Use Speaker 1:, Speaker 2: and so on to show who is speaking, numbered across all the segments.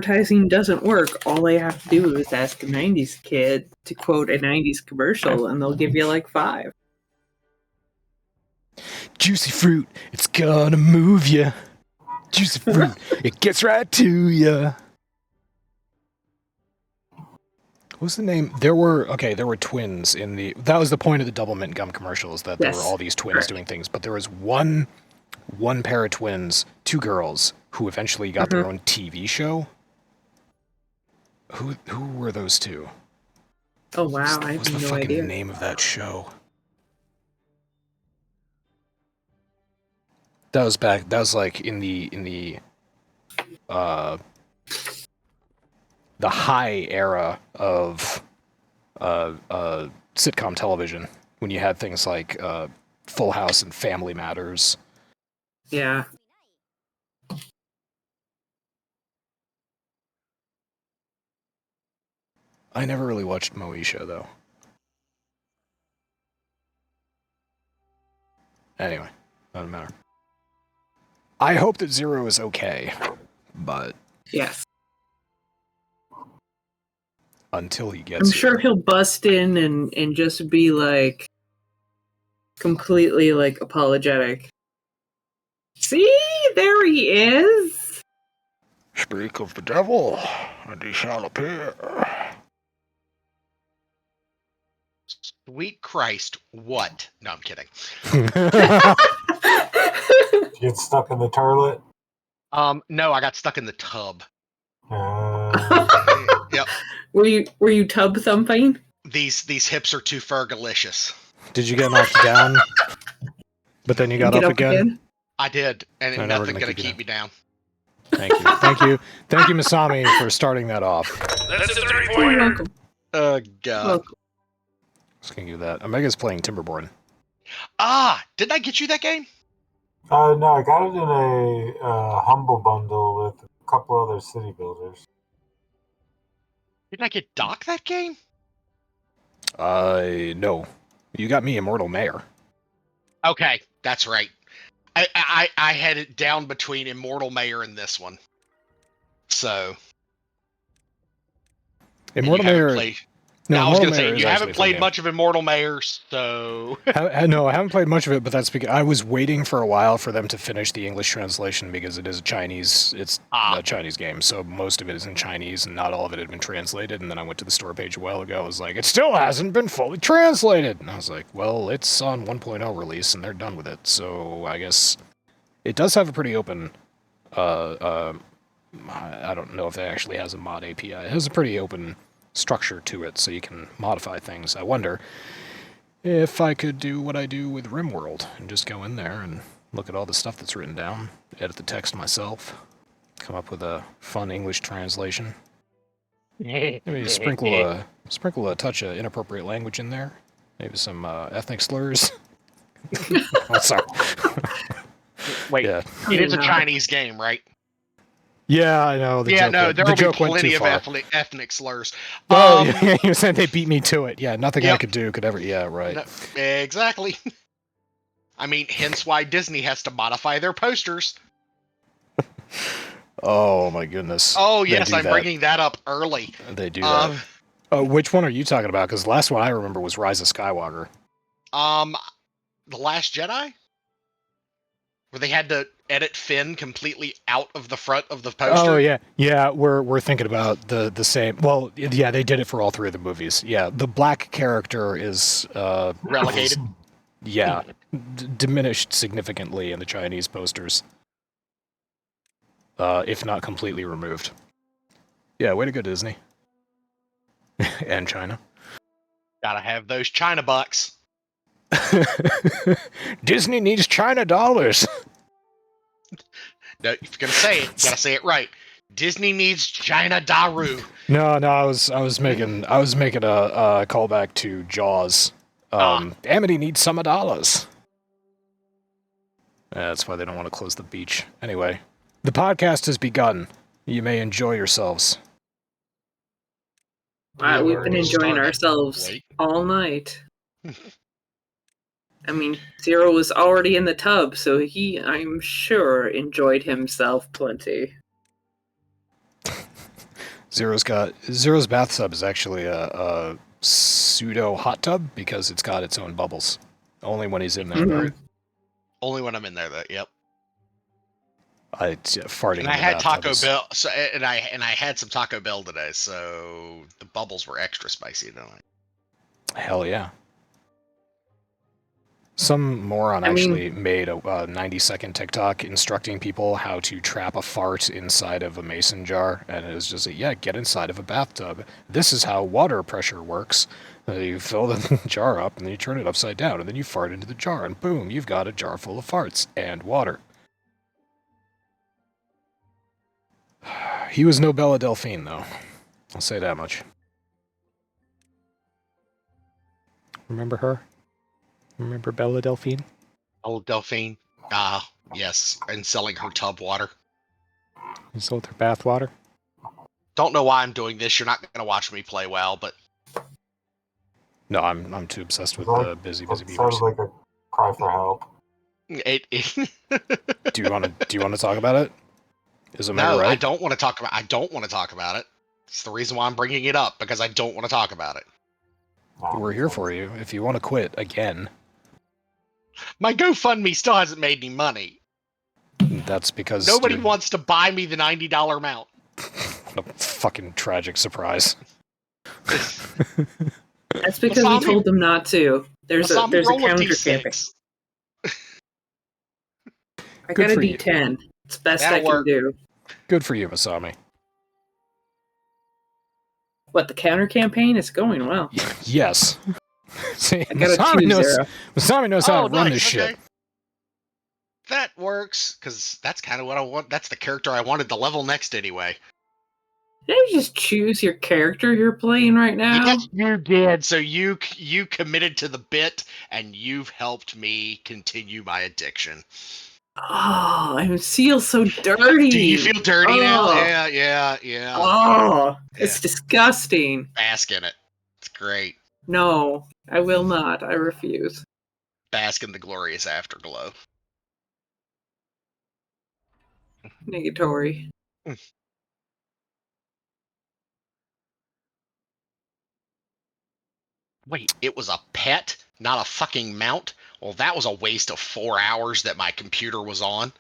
Speaker 1: advertising doesn't work, all they have to do is ask a 90s kid to quote a 90s commercial, and they'll give you like 5.
Speaker 2: Juicy fruit, it's gonna move ya. Juicy fruit, it gets right to ya. What's the name? There were twins in the... That was the point of the Double Mint Gum commercials, that there were all these twins doing things, but there was one pair of twins, 2 girls, who eventually got their own TV show. Who were those 2?
Speaker 1: Oh wow, I have no idea.
Speaker 2: What's the fucking name of that show? That was like in the high era of sitcom television, when you had things like Full House and Family Matters.
Speaker 1: Yeah.
Speaker 2: I never really watched Moesha, though. Anyway, doesn't matter. I hope that Zero is okay, but...
Speaker 1: Yes.
Speaker 2: Until he gets
Speaker 1: I'm sure he'll bust in and just be, like, completely, like, apologetic. See? There he is!
Speaker 2: Speak of the devil, and he shall appear.
Speaker 3: Sweet Christ, what? No, I'm kidding.
Speaker 4: You get stuck in the toilet?
Speaker 3: No, I got stuck in the tub. Yep.
Speaker 1: Were you tub thumping?
Speaker 3: These hips are too fergalicious.
Speaker 2: Did you get knocked down? But then you got up again?
Speaker 3: I did, and nothing's gonna keep me down.
Speaker 2: Thank you, Masami, for starting that off.
Speaker 5: That's a 3-pointer.
Speaker 1: You're welcome.
Speaker 3: God.
Speaker 1: Welcome.
Speaker 2: Just gonna give that. Omega's playing Timberborn.
Speaker 3: Ah, didn't I get you that game?
Speaker 4: No, I got it in a Humble Bundle with a couple other city builders.
Speaker 3: Didn't I get Doc that game?
Speaker 2: No. You got me Immortal Mayor.
Speaker 3: Okay, that's right. I had it down between Immortal Mayor and this one. So...
Speaker 2: Immortal Mayor...
Speaker 3: No, I was going to say, you haven't played much of Immortal Mayor, so...
Speaker 2: No, I haven't played much of it, but that's because I was waiting for a while for them to finish the English translation, because it is a Chinese game, so most of it is in Chinese, and not all of it had been translated, and then I went to the store page a while ago, I was like, it still hasn't been fully translated! And I was like, well, it's on 1.0 release, and they're done with it, so I guess... It does have a pretty open... I don't know if it actually has a mod API. It has a pretty open structure to it, so you can modify things. I wonder if I could do what I do with RimWorld and just go in there and look at all the stuff that's written down, edit the text myself, come up with a fun English translation. Maybe sprinkle a touch of inappropriate language in there. Maybe some ethnic slurs. Oh, sorry.
Speaker 3: Wait, yeah. It is a Chinese game, right?
Speaker 2: Yeah, I know.
Speaker 3: There will be plenty of ethnic slurs.
Speaker 2: Oh, yeah, you said they beat me to it. Yeah, nothing I could do could ever... Yeah, right.
Speaker 3: No, exactly. I mean, hence why Disney has to modify their posters.
Speaker 2: Oh, my goodness.
Speaker 3: Oh, yes, I'm bringing that up early.
Speaker 2: They do that. Which one are you talking about? Because the last one I remember was Rise of Skywalker.
Speaker 3: The Last Jedi? Where they had to edit Finn completely out of the front of the poster.
Speaker 2: Oh yeah. We're thinking about the same. Well, yeah, they did it for all 3 of the movies. Yeah, the black character is
Speaker 3: relegated.
Speaker 2: Diminished significantly in the Chinese posters, if not completely removed. Yeah, way to go, Disney and China.
Speaker 3: Gotta have those China bucks.
Speaker 2: Disney needs China dollars.
Speaker 3: No, if you're gonna say it, you gotta say it right. Disney needs China Daru.
Speaker 2: No, I was making a callback to Jaws. Amity needs some dollars. That's why they don't want to close the beach. Anyway, the podcast has begun. You may enjoy yourselves.
Speaker 1: Wow, we've been enjoying ourselves all night. I mean, Zero was already in the tub, so he, I'm sure, enjoyed himself plenty.
Speaker 2: Zero's bathtub is actually a pseudo hot tub because it's got its own bubbles. Only when he's in there, though.
Speaker 1: Mhm.
Speaker 3: Only when I'm in there, though. Yep.
Speaker 2: Farting.
Speaker 3: And
Speaker 2: in
Speaker 3: I
Speaker 2: the
Speaker 3: had
Speaker 2: bathtub
Speaker 3: Taco
Speaker 2: is-
Speaker 3: Bell, so and I had some Taco Bell today, so the bubbles were extra spicy tonight.
Speaker 2: Hell yeah. Some moron actually made a 90-second TikTok instructing people how to trap a fart inside of a mason jar, and it was just get inside of a bathtub. This is how water pressure works. You fill the jar up, and then you turn it upside down, and then you fart into the jar, and boom, you've got a jar full of farts and water. He was no Bella Delphine, though. I'll say that much. Remember her? Remember Bella Delphine?
Speaker 3: Old Delphine. Yes, and selling her tub water.
Speaker 2: You sold her bath water?
Speaker 3: Don't know why I'm doing this. You're not going to watch me play well, but
Speaker 2: No, I'm too obsessed with busy
Speaker 4: It
Speaker 2: beavers.
Speaker 4: sounds like a cry for help.
Speaker 3: it
Speaker 2: Do you want to talk about it? Is Omega
Speaker 3: no,
Speaker 2: right?
Speaker 3: I don't want to talk about it. It's the reason why I'm bringing it up, because I don't want to talk about it.
Speaker 2: We're here for you. If you want to quit again,
Speaker 3: My GoFundMe still hasn't made any money.
Speaker 2: that's because
Speaker 3: Nobody
Speaker 2: you're-
Speaker 3: wants to buy me the $90 amount.
Speaker 2: What a fucking tragic surprise.
Speaker 1: That's because
Speaker 3: Masami-
Speaker 1: we told them not to. There's a
Speaker 3: Masami, roll
Speaker 1: counter
Speaker 3: D6.
Speaker 1: campaign. I
Speaker 2: Good
Speaker 1: got a
Speaker 2: for you.
Speaker 1: D10. It's the best
Speaker 3: That'll
Speaker 1: I can
Speaker 3: work.
Speaker 1: do.
Speaker 2: Good for you, Masami.
Speaker 1: What, the counter campaign is going well.
Speaker 2: Yes. See,
Speaker 1: I got a
Speaker 2: Masami knows
Speaker 1: 2-0.
Speaker 2: Masami knows how to run
Speaker 3: nice,
Speaker 2: this shit.
Speaker 3: okay. That works, because that's kind of what I want. That's the character I wanted to level next anyway.
Speaker 1: Did you just choose your character you're playing right now?
Speaker 3: Yes, you did. So you committed to the bit, and you've helped me continue my addiction.
Speaker 1: Oh, I feel so dirty.
Speaker 3: Do you feel dirty now?
Speaker 1: Oh.
Speaker 3: Yeah.
Speaker 1: Oh,
Speaker 3: Yeah.
Speaker 1: it's disgusting.
Speaker 3: Bask in it. It's great.
Speaker 1: No, I will not. I refuse.
Speaker 3: Bask in the glorious afterglow.
Speaker 1: Negatory.
Speaker 3: Wait, it was a pet, not a fucking mount? Well, that was a waste of 4 hours that my computer was on.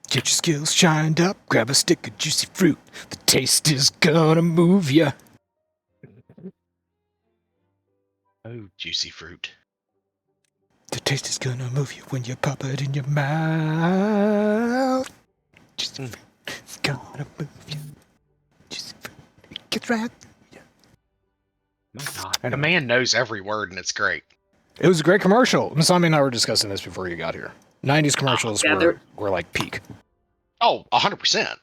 Speaker 2: Get your skills shined up, grab a stick of juicy fruit. The taste is gonna move ya.
Speaker 3: Oh, juicy fruit.
Speaker 2: The taste is gonna move you when you pop it in your mouth. Juicy fruit, it's gonna move you. Juicy fruit, it gets right.
Speaker 3: My God. The man knows every word, and it's great.
Speaker 2: It was a great commercial. Masami and I were discussing this before you got here. 90s commercials
Speaker 1: Yeah,
Speaker 2: were like peak.
Speaker 3: Oh, 100%.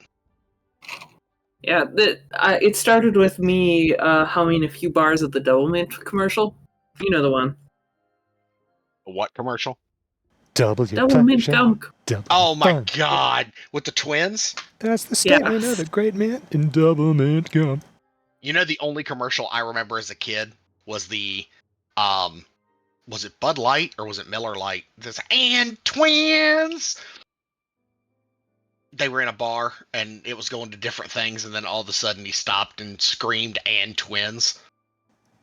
Speaker 1: Yeah, it started with me humming a few bars of the Double Mint commercial. You know the one.
Speaker 3: What commercial?
Speaker 2: Double your
Speaker 1: Double Mint
Speaker 2: pleasure,
Speaker 1: Gunk.
Speaker 2: double
Speaker 3: Oh my
Speaker 2: fun.
Speaker 3: God. With the twins?
Speaker 2: That's the statement
Speaker 1: Yes.
Speaker 2: of the great mint in Double Mint Gum.
Speaker 3: You know, the only commercial I remember as a kid was the, was it Bud Light or was it Miller Lite? This and twins. They were in a bar and it was going to different things, and then all of a sudden he stopped and screamed "and twins."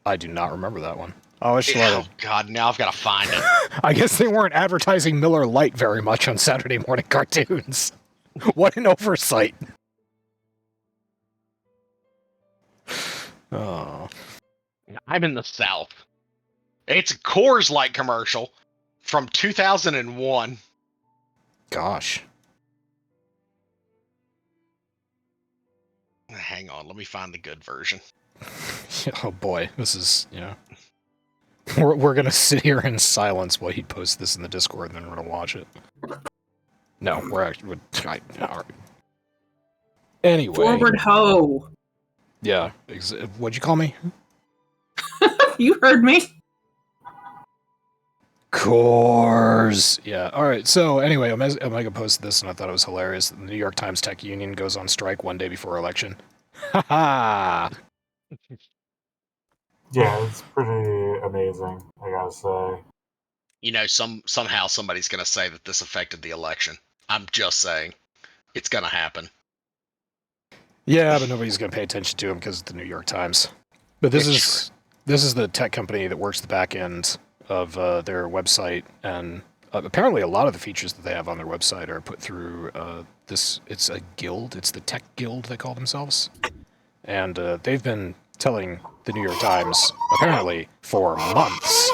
Speaker 2: I do not remember that one. Oh, it's
Speaker 3: Oh God! Now I've got to find it.
Speaker 2: I guess they weren't advertising Miller Lite very much on Saturday morning cartoons. What an oversight. Oh.
Speaker 3: I'm in the South. It's a Coors Light commercial from 2001.
Speaker 2: Gosh.
Speaker 3: Hang on, let me find the good version.
Speaker 2: Oh boy, this is, we're gonna sit here in silence while he posts this in the Discord, and then we're gonna watch it. No, we're actually... all right. Anyway.
Speaker 1: Forward ho.
Speaker 2: Yeah. What'd you call me?
Speaker 1: You heard me.
Speaker 2: Coors. Yeah. All right. So anyway, Omega posted this, and I thought it was hilarious. The New York Times Tech Union goes on strike one day before election. Ha ha.
Speaker 4: Yeah, it's pretty amazing, I gotta say.
Speaker 3: You know, somehow somebody's going to say that this affected the election. I'm just saying. It's gonna happen.
Speaker 2: Yeah, but nobody's going to pay attention to him because it's the New York Times. But this is the tech company that works the back end of their website, and apparently a lot of the features that they have on their website are put through this. It's a guild. It's the Tech Guild, they call themselves. And they've been telling the New York Times, apparently for months,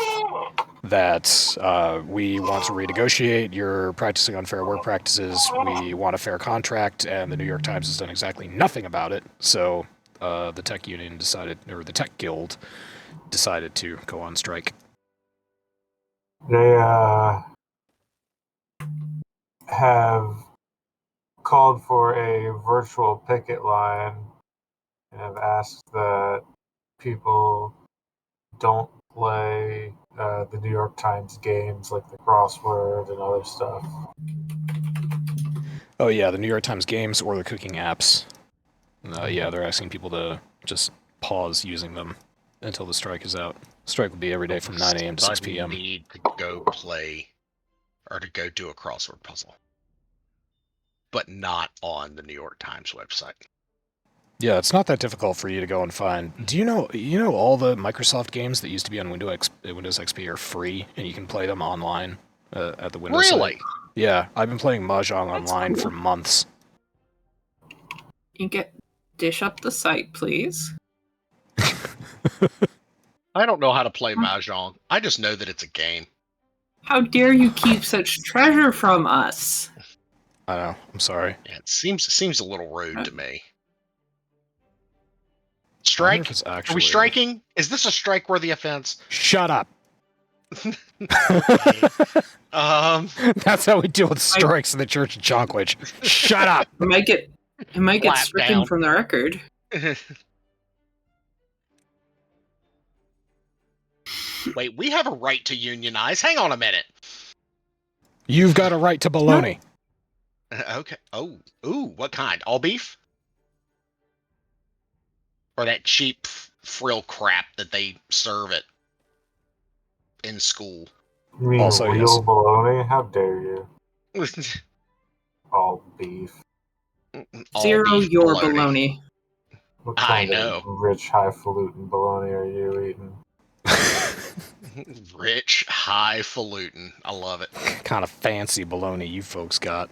Speaker 2: that we want to renegotiate, you're practicing unfair work practices, we want a fair contract, and the New York Times has done exactly nothing about it. So the tech union decided, or the Tech Guild decided to go on strike.
Speaker 4: They have called for a virtual picket line and have asked that people don't play the New York Times games like the crossword and other stuff.
Speaker 2: Oh yeah, the New York Times games or the cooking apps. Yeah, they're asking people to just pause using them until the strike is out. Strike will be every day from 9 a.m. to 6 p.m.
Speaker 3: Need to go play or to go do a crossword puzzle, but not on the New York Times website.
Speaker 2: Yeah, it's not that difficult for you to go and find. Do you know all the Microsoft games that used to be on Windows XP are free, and you can play them online at the Windows
Speaker 3: Really?
Speaker 2: site? Yeah, I've been playing Mahjong online
Speaker 1: cool.
Speaker 2: for months.
Speaker 1: You get dish up the site, please.
Speaker 3: I don't know how to play Mahjong. I just know that it's a game.
Speaker 1: How dare you keep such treasure from us?
Speaker 2: I know. I'm sorry.
Speaker 3: Yeah, it seems a little rude to me.
Speaker 2: I wonder
Speaker 3: Strike?
Speaker 2: if it's
Speaker 3: Are
Speaker 2: actually...
Speaker 3: we striking? Is this a strike-worthy offense?
Speaker 2: Shut up. That's how we deal with strikes in the Church of Chonkwij. Shut up.
Speaker 1: It might get
Speaker 3: Clap
Speaker 1: stricken
Speaker 3: down.
Speaker 1: from the record.
Speaker 3: Wait, we have a right to unionize. Hang on a minute.
Speaker 2: You've got a right to baloney.
Speaker 3: Okay. Oh, ooh, what kind? All beef? Or that cheap frill crap that they serve it in school?
Speaker 4: You mean
Speaker 2: Also,
Speaker 4: real
Speaker 2: yes.
Speaker 4: baloney? How dare you? All beef.
Speaker 3: All
Speaker 1: Zero
Speaker 3: beef
Speaker 1: your
Speaker 3: bologna.
Speaker 1: baloney.
Speaker 4: What
Speaker 3: I
Speaker 4: kind
Speaker 3: know.
Speaker 4: of rich, highfalutin baloney are you eating?
Speaker 3: Rich, highfalutin. I love it.
Speaker 2: Kind of fancy baloney you folks got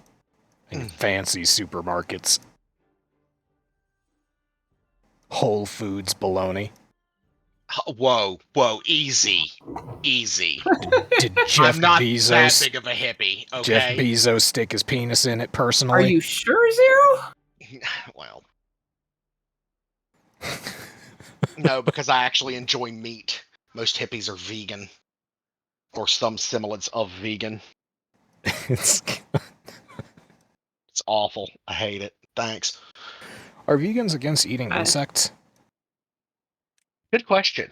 Speaker 2: in fancy supermarkets. Whole Foods baloney.
Speaker 3: Whoa, easy.
Speaker 2: Did Jeff
Speaker 3: I'm not
Speaker 2: Bezos,
Speaker 3: that big of a hippie, okay?
Speaker 2: Jeff Bezos stick his penis in it personally?
Speaker 1: Are you sure, Zero?
Speaker 3: Well, no, because I actually enjoy meat. Most hippies are vegan, or some semblance of vegan.
Speaker 2: It's...
Speaker 3: It's awful. I hate it. Thanks.
Speaker 2: Are vegans against eating insects?
Speaker 3: Good question.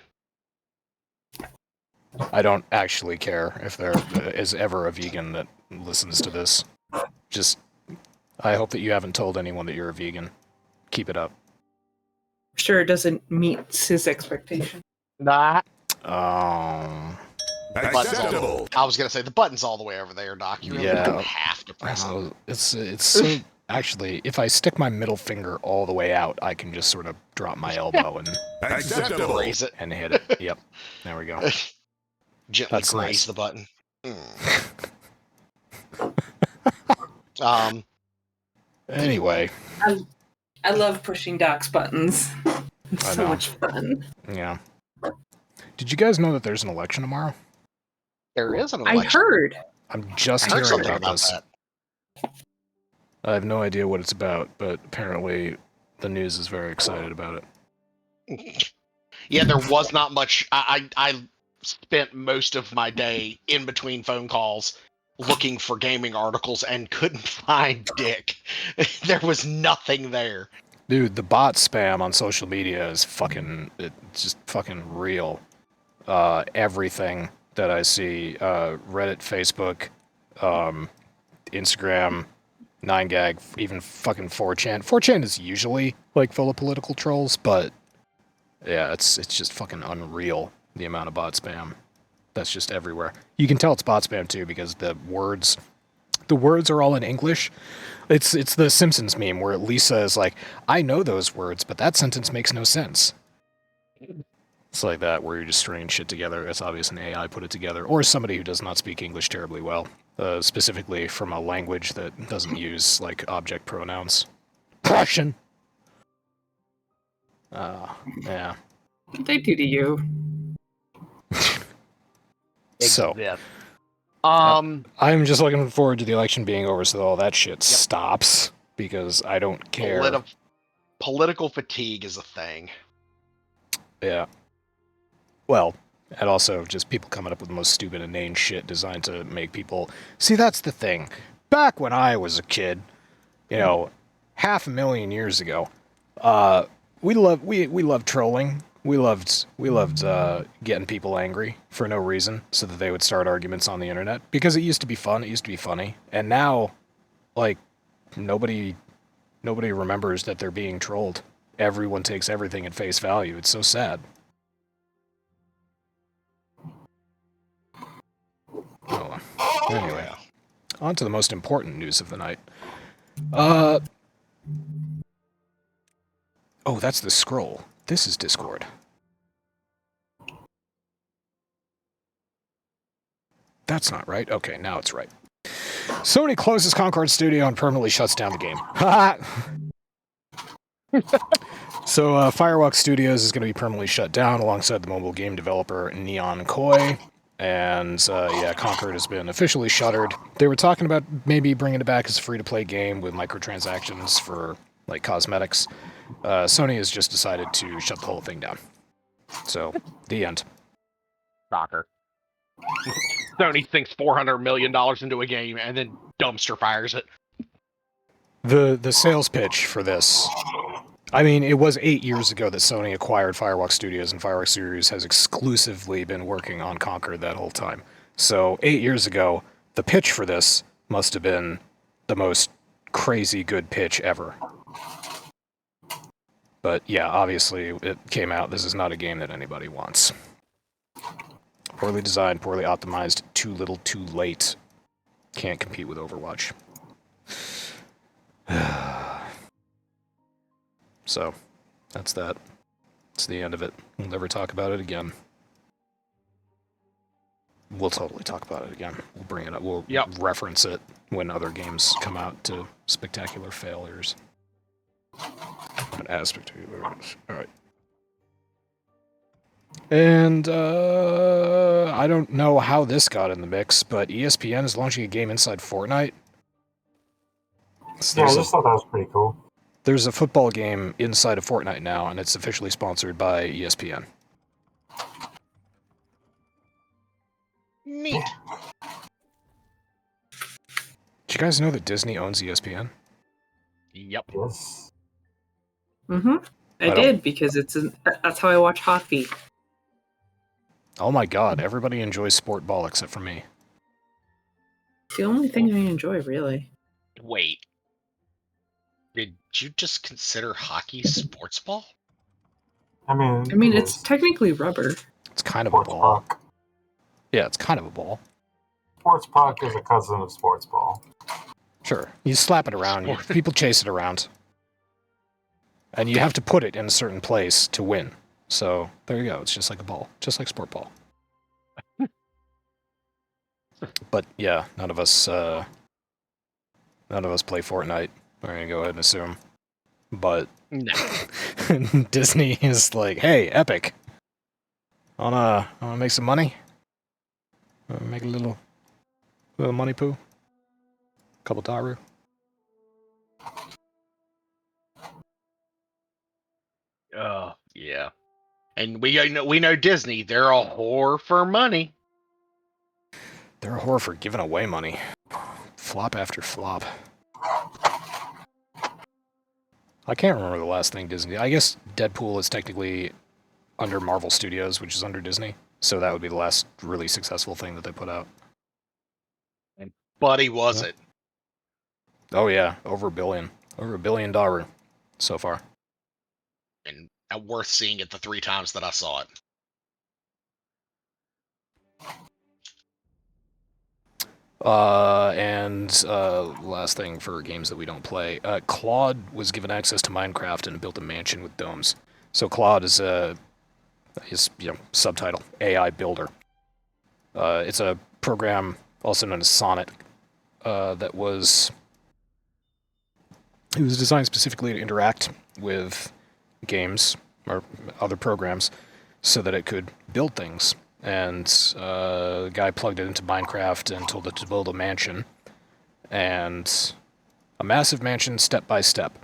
Speaker 2: I don't actually care if there is ever a vegan that listens to this. Just, I hope that you haven't told anyone that you're a vegan. Keep it up.
Speaker 1: Sure, it doesn't meet his expectation.
Speaker 3: Nah.
Speaker 5: Acceptable.
Speaker 3: I was gonna say the button's all the way over there, Doc. You really don't have to press it.
Speaker 2: It's so... Actually, if I stick my middle finger all the way out, I can just sort of drop my elbow and
Speaker 5: Acceptable.
Speaker 3: Raise it.
Speaker 2: and hit it. Yep. There we go.
Speaker 3: Gently
Speaker 2: That's
Speaker 3: graze
Speaker 2: nice.
Speaker 3: the button.
Speaker 2: Anyway.
Speaker 1: I love pushing Doc's buttons. It's
Speaker 2: I
Speaker 1: so
Speaker 2: know.
Speaker 1: much fun.
Speaker 2: Yeah. Did you guys know that there's an election tomorrow?
Speaker 3: There is an
Speaker 1: I
Speaker 3: election.
Speaker 1: heard.
Speaker 2: I'm just
Speaker 3: I heard
Speaker 2: hearing
Speaker 3: something
Speaker 2: about
Speaker 3: about
Speaker 2: this.
Speaker 3: that.
Speaker 2: I have no idea what it's about, but apparently the news is very excited about it.
Speaker 3: Yeah, there was not much. I spent most of my day in between phone calls looking for gaming articles and couldn't find dick. There was nothing there.
Speaker 2: Dude, the bot spam on social media is it's just fucking real. Everything that I see, Reddit, Facebook, Instagram, 9gag, even fucking 4chan. 4chan is usually, like, full of political trolls, but yeah, it's just fucking unreal, the amount of bot spam that's just everywhere. You can tell it's bot spam, too, because the words the words are all in English. It's the Simpsons meme where Lisa is like, I know those words, but that sentence makes no sense. It's like that, where you're just stringing shit together. It's obvious an AI put it together, or somebody who does not speak English terribly well, specifically from a language that doesn't use, like, object pronouns. Prussian! Yeah.
Speaker 1: They do to you.
Speaker 2: So,
Speaker 3: Exist.
Speaker 2: I'm just looking forward to the election being over so that all that shit stops, because I don't care.
Speaker 3: Political fatigue is a thing.
Speaker 2: Yeah. Well, and also just people coming up with the most stupid, inane shit designed to make people... See, that's the thing. Back when I was a kid, 500,000 years ago, we loved trolling. We loved getting people angry for no reason, so that they would start arguments on the internet, because it used to be fun. It used to be funny, and now, like, nobody remembers that they're being trolled. Everyone takes everything at face value. It's so sad. Oh, anyway, on to the most important news of the night. Oh, that's the scroll. This is Discord. That's not right. Okay, now it's right. Sony closes Concord Studio and permanently shuts down the game. So, Firewalk Studios is going to be permanently shut down alongside the mobile game developer Neon Koi. And, Concord has been officially shuttered. They were talking about maybe bringing it back as a free-to-play game with microtransactions for, like, cosmetics. Sony has just decided to shut the whole thing down. So, the end.
Speaker 3: Shocker. Sony sinks $400 million into a game and then dumpster fires it.
Speaker 2: The sales pitch for this... I mean, it was 8 years ago that Sony acquired Firewalk Studios, and Firewalk Studios has exclusively been working on Concord that whole time. So, 8 years ago, the pitch for this must have been the most crazy good pitch ever. But yeah, obviously, it came out, this is not a game that anybody wants. Poorly designed, poorly optimized, too little, too late. Can't compete with Overwatch. So, that's that. It's the end of it. We'll never talk about it again. We'll totally talk about it again. We'll bring it up. We'll reference it when other games come out to spectacular failures. Not as spectacular. Alright. And, I don't know how this got in the mix, but ESPN is launching a game inside Fortnite.
Speaker 4: Yeah, I just thought that was pretty cool.
Speaker 2: There's a football game inside of Fortnite now, and it's officially sponsored by ESPN.
Speaker 3: Neat.
Speaker 2: Did you guys know that Disney owns ESPN?
Speaker 3: Yep.
Speaker 4: Yes.
Speaker 1: Mm-hmm. I did, because that's how I watch hockey.
Speaker 2: Oh my god, everybody enjoys sport ball except for me.
Speaker 1: It's the only thing I enjoy, really.
Speaker 3: Wait. Did you just consider hockey sports ball?
Speaker 4: I mean,
Speaker 1: it's technically rubber.
Speaker 2: It's kind of a
Speaker 4: sports
Speaker 2: ball.
Speaker 4: puck.
Speaker 2: Yeah, it's kind of a ball.
Speaker 4: Sports puck is a cousin of sports ball.
Speaker 2: Sure. You slap it around, people chase it around. And you have to put it in a certain place to win. So, there you go. It's just like a ball. Just like sport ball. But, yeah, none of us play Fortnite. We're gonna go ahead and assume. But
Speaker 3: No.
Speaker 2: Disney is like, hey, Epic. Wanna make some money? Make a little money poo? Couple daru?
Speaker 3: Yeah. And we know Disney, they're a whore for money.
Speaker 2: They're a whore for giving away money. Flop after flop. I can't remember the last thing Disney... I guess Deadpool is technically under Marvel Studios, which is under Disney. So that would be the last really successful thing that they put out.
Speaker 3: Buddy, was it?
Speaker 2: Oh yeah, over $1 billion. Over $1 billion so far.
Speaker 3: And worth seeing it the 3 times that I saw it.
Speaker 2: And last thing for games that we don't play, Claude was given access to Minecraft and built a mansion with domes. So Claude is subtitle AI builder. It's a program also known as Sonnet that was designed specifically to interact with games or other programs so that it could build things. And the guy plugged it into Minecraft and told it to build a mansion, and a massive mansion step by step.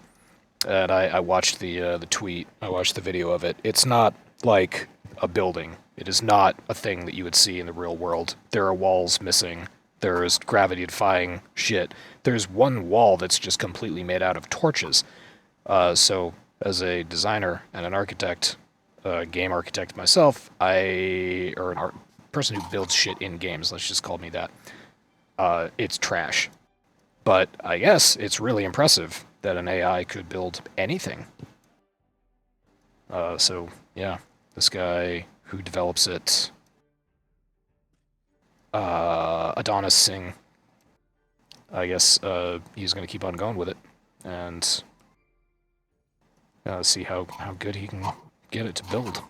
Speaker 2: And I watched the tweet. I watched the video of it. It's not like a building. It is not a thing that you would see in the real world. There are walls missing. There's gravity-defying shit. There's one wall that's just completely made out of torches. So, as a designer and an architect, game architect myself, or an person who builds shit in games, let's just call me that, it's trash. But I guess it's really impressive that an AI could build anything. So, yeah, this guy who develops it, Adonis Singh, I guess he's going to keep on going with it and see how good he can get it to build.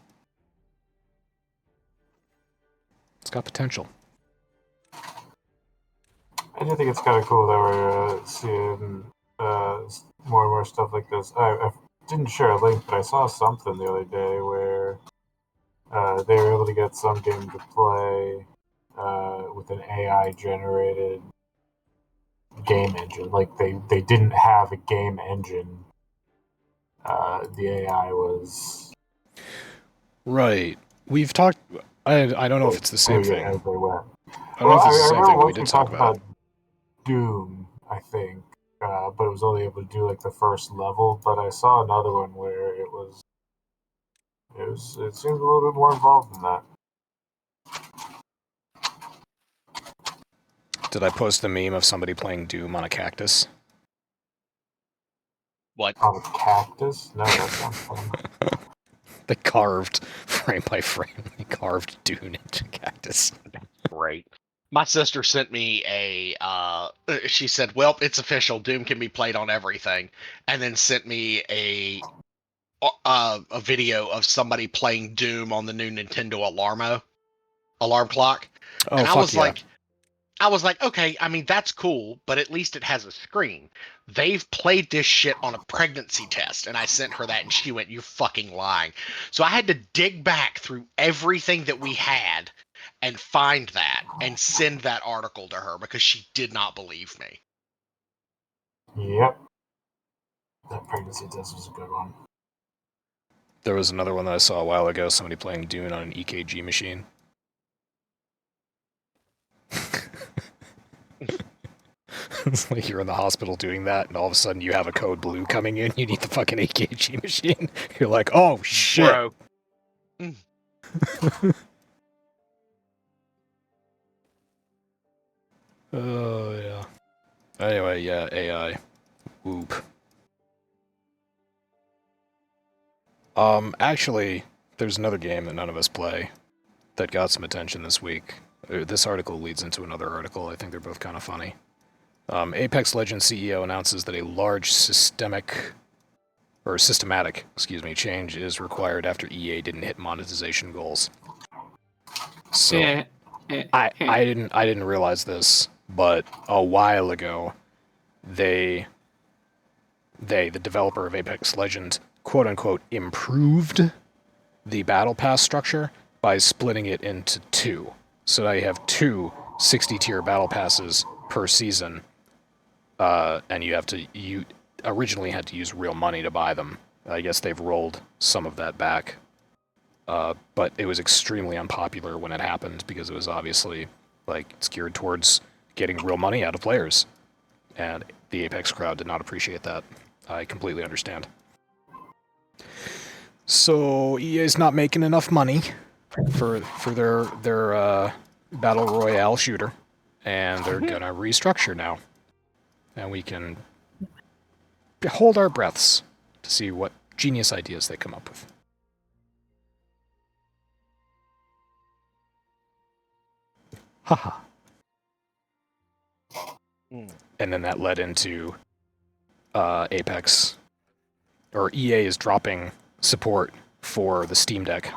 Speaker 2: It's got potential.
Speaker 4: I do think it's kind of cool that we're seeing more and more stuff like this. I didn't share a link, but I saw something the other day where they were able to get some game to play with an AI-generated game engine. Like, they didn't have a game engine. The AI was...
Speaker 2: Right. We've talked... I don't know if it's the same thing.
Speaker 4: As they went.
Speaker 2: I don't know if it's the same thing, but we did talk about it.
Speaker 4: Doom, I think, but it was only able to do like the first level. But I saw another one where it seemed a little bit more involved than that.
Speaker 2: Did I post the meme of somebody playing Doom on a cactus?
Speaker 3: What?
Speaker 4: On a cactus? No, that's not fun.
Speaker 2: They carved, frame by frame, they carved Doom into a cactus.
Speaker 3: Great. My sister sent me she said, well, it's official, Doom can be played on everything, and then sent me a video of somebody playing Doom on the new Nintendo alarm clock.
Speaker 2: Oh,
Speaker 3: and
Speaker 2: fuck
Speaker 3: I was like, okay, I mean, that's cool, but at least it has a screen. They've played this shit on a pregnancy test, and I sent her that, and she went, you're fucking lying. So I had to dig back through everything that we had and find that and send that article to her because she did not believe me.
Speaker 4: Yep. That pregnancy test was a good one.
Speaker 2: There was another one that I saw a while ago, somebody playing Dune on an EKG machine. It's like you're in the hospital doing that, and all of a sudden you have a code blue coming in, you need the fucking EKG machine. You're like, oh, shit.
Speaker 3: Bro.
Speaker 2: Oh, yeah. Anyway, yeah, AI. Whoop. Actually, there's another game that none of us play that got some attention this week. This article leads into another article. I think they're both kind of funny. Apex Legends CEO announces that a large systematic change is required after EA didn't hit monetization goals. So I didn't realize this, but a while ago, the developer of Apex Legends, quote unquote, improved the battle pass structure by splitting it into two. So now you have two 60-tier battle passes per season, and you originally had to use real money to buy them. I guess they've rolled some of that back, but it was extremely unpopular when it happened because it was obviously it's geared towards getting real money out of players, and the Apex crowd did not appreciate that. I completely understand. So EA's not making enough money for their battle royale shooter, and they're gonna restructure now, and we can hold our breaths to see what genius ideas they come up with. Haha. And then that led into Apex, or EA is dropping support for the Steam Deck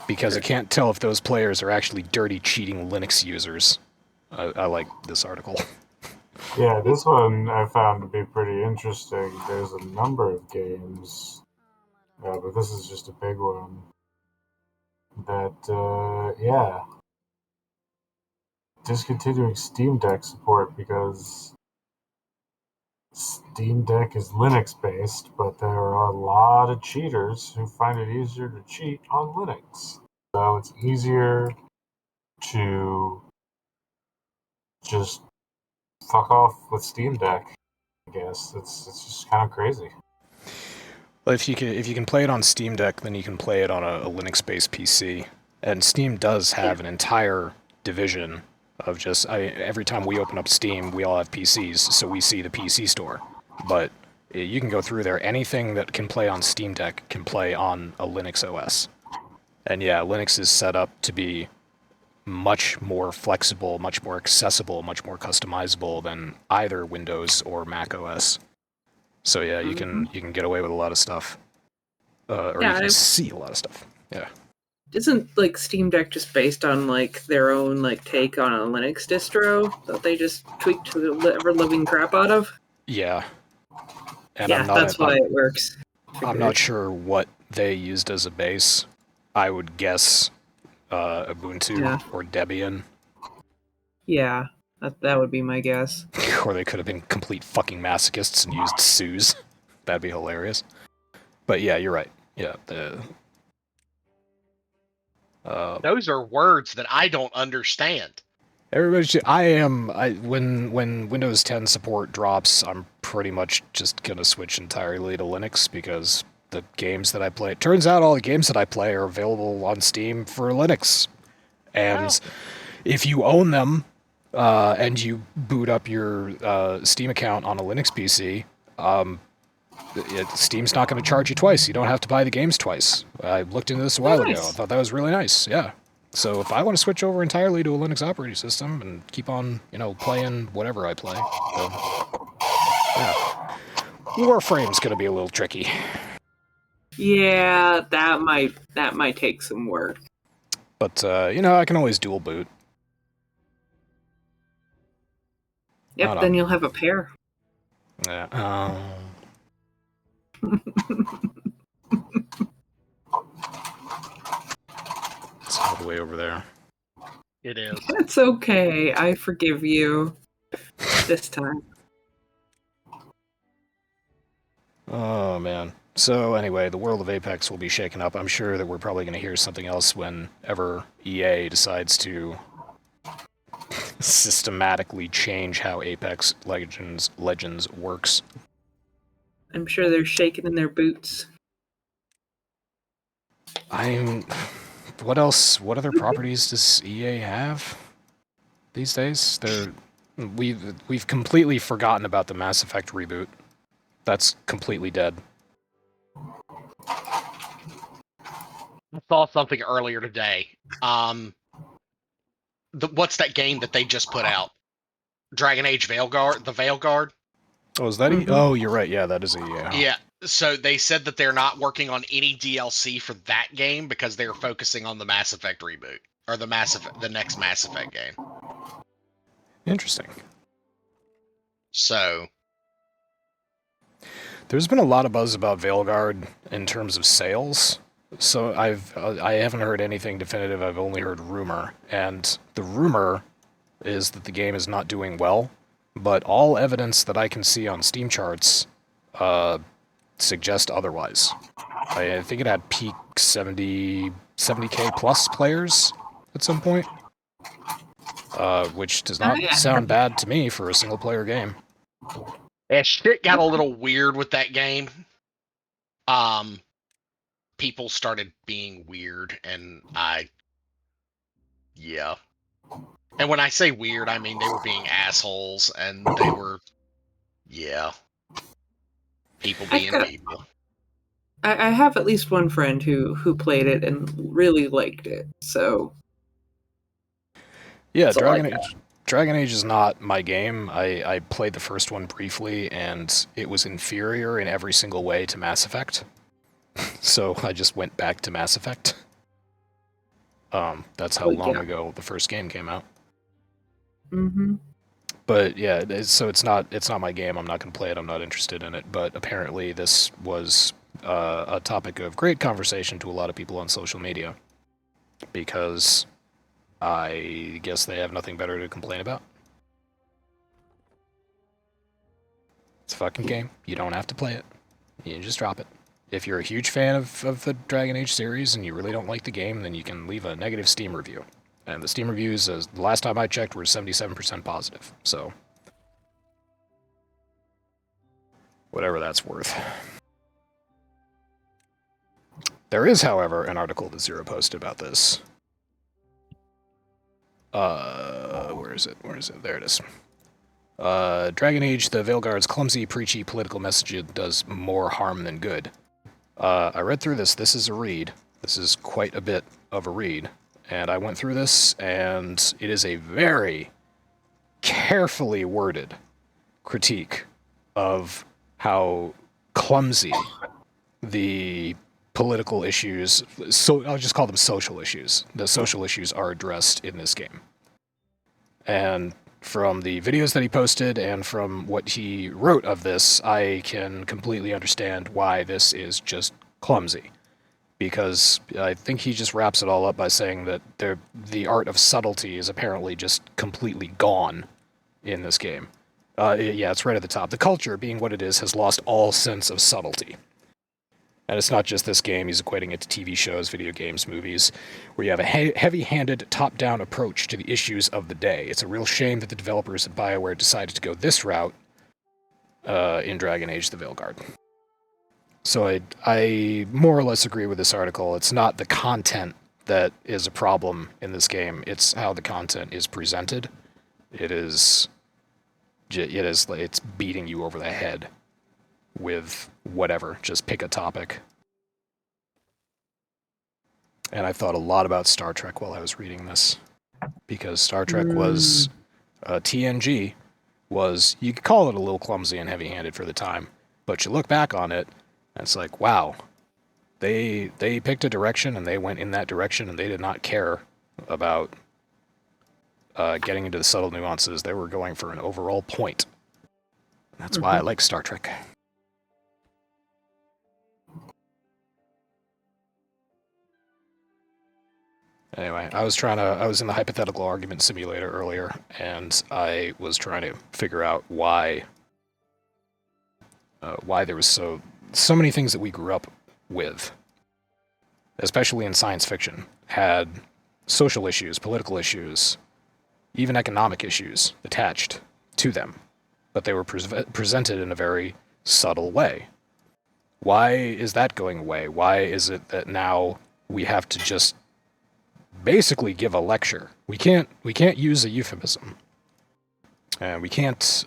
Speaker 2: because it can't tell if those players are actually dirty, cheating Linux users. I like this article.
Speaker 4: Yeah, this one I found to be pretty interesting. There's a number of games, but this is just a big one. That, yeah, discontinuing Steam Deck support because Steam Deck is Linux-based, but there are a lot of cheaters who find it easier to cheat on Linux. So it's easier to just fuck off with Steam Deck, I guess. It's just kind of crazy.
Speaker 2: Well, if you can play it on Steam Deck, then you can play it on a Linux-based PC. And Steam does have an entire division of just every time we open up Steam, we all have PCs, so we see the PC store. But you can go through there. Anything that can play on Steam Deck can play on a Linux OS. And yeah, Linux is set up to be much more flexible, much more accessible, much more customizable than either Windows or Mac OS. So yeah, you can get away with a lot of stuff, or you can see a lot of stuff. Yeah.
Speaker 1: Isn't like Steam Deck just based on like their own like take on a Linux distro that they just tweaked the ever-living crap out of?
Speaker 2: Yeah. And
Speaker 1: yeah, that's why it works.
Speaker 2: I'm not sure what they used as a base. I would guess Ubuntu or Debian.
Speaker 1: Yeah, that would be my guess.
Speaker 2: Or they could have been complete fucking masochists and used SUSE. That'd be hilarious. But yeah, you're right. Yeah,
Speaker 3: those are words that I don't understand.
Speaker 2: Everybody should, when Windows 10 support drops, I'm pretty much just gonna switch entirely to Linux because the games that I play, it turns out all the games that I play are available on Steam for Linux. And if you own them, and you boot up your Steam account on a Linux PC, Steam's not going to charge you twice. You don't have to buy the games twice. I looked into this a while ago. I thought that was really nice. Yeah. So if I want to switch over entirely to a Linux operating system and keep on, playing whatever I play, then yeah. Warframe's going to be a little tricky.
Speaker 1: Yeah, that might take some work.
Speaker 2: But I can always dual boot.
Speaker 1: Yep, then you'll have a pair.
Speaker 2: Yeah. It's all the way over there.
Speaker 3: It is.
Speaker 1: That's okay. I forgive you this time.
Speaker 2: Oh, man. So anyway, the world of Apex will be shaken up. I'm sure that we're probably going to hear something else whenever EA decides to systematically change how Apex Legends works.
Speaker 1: I'm sure they're shaking in their boots.
Speaker 2: What else? What other properties does EA have these days? We've completely forgotten about the Mass Effect reboot. That's completely dead.
Speaker 3: I saw something earlier today. What's that game that they just put out? Dragon Age Veilguard, the Veilguard.
Speaker 2: Oh, is that Oh, you're right. Yeah, that is
Speaker 3: Yeah. So they said that they're not working on any DLC for that game because they're focusing on the Mass Effect reboot or the next Mass Effect game.
Speaker 2: Interesting.
Speaker 3: So
Speaker 2: there's been a lot of buzz about Veilguard in terms of sales. So I haven't heard anything definitive. I've only heard rumor, and the rumor is that the game is not doing well. But all evidence that I can see on Steam charts suggest otherwise. I think it had peak 70k plus players at some point, which does not sound bad to me for a single player game.
Speaker 3: Yeah, shit got a little weird with that game. People started being weird, and yeah. And when I say weird, I mean they were being assholes, and they were, people being people.
Speaker 1: I have at least one friend who played it and really liked it, so...
Speaker 2: Yeah, Dragon Age is not my game. I played the first one briefly, and it was inferior in every single way to Mass Effect. So I just went back to Mass Effect. That's how long ago the first game came out.
Speaker 1: Mm-hmm.
Speaker 2: But yeah, so it's not my game. I'm not going to play it. I'm not interested in it. But apparently this was a topic of great conversation to a lot of people on social media, because I guess they have nothing better to complain about. It's a fucking game. You don't have to play it. You just drop it. If you're a huge fan of the Dragon Age series and you really don't like the game, then you can leave a negative Steam review. And the Steam reviews, the last time I checked, were 77% positive. So, whatever that's worth. There is, however, an article that Zero posted about this. Where is it? There it is. Dragon Age, the Veilguard's clumsy, preachy political message does more harm than good. I read through this. This is a read. This is quite a bit of a read. And I went through this, and it is a very carefully worded critique of how clumsy the political issues, so I'll just call them social issues. The social issues are addressed in this game. And from the videos that he posted and from what he wrote of this, I can completely understand why this is just clumsy. Because I think he just wraps it all up by saying that the art of subtlety is apparently just completely gone in this game. Yeah, it's right at the top. The culture, being what it is, has lost all sense of subtlety. And it's not just this game. He's equating it to TV shows, video games, movies, where you have a heavy-handed, top-down approach to the issues of the day. It's a real shame that the developers at BioWare decided to go this route in Dragon Age: The Veilguard. So I more or less agree with this article. It's not the content that is a problem in this game. It's how the content is presented. It's beating you over the head with whatever. Just pick a topic. And I thought a lot about Star Trek while I was reading this, because Star Trek was TNG was, you could call it a little clumsy and heavy-handed for the time, but you look back on it, and it's like, wow, they picked a direction and they went in that direction, and they did not care about getting into the subtle nuances. They were going for an overall point. That's why I like Star Trek. Anyway, I was in the hypothetical argument simulator earlier, and I was trying to figure out why there was so many things that we grew up with, especially in science fiction, had social issues, political issues, even economic issues attached to them, but they were presented in a very subtle way. Why is that going away? Why is it that now we have to just basically give a lecture? We can't use a euphemism, and we can't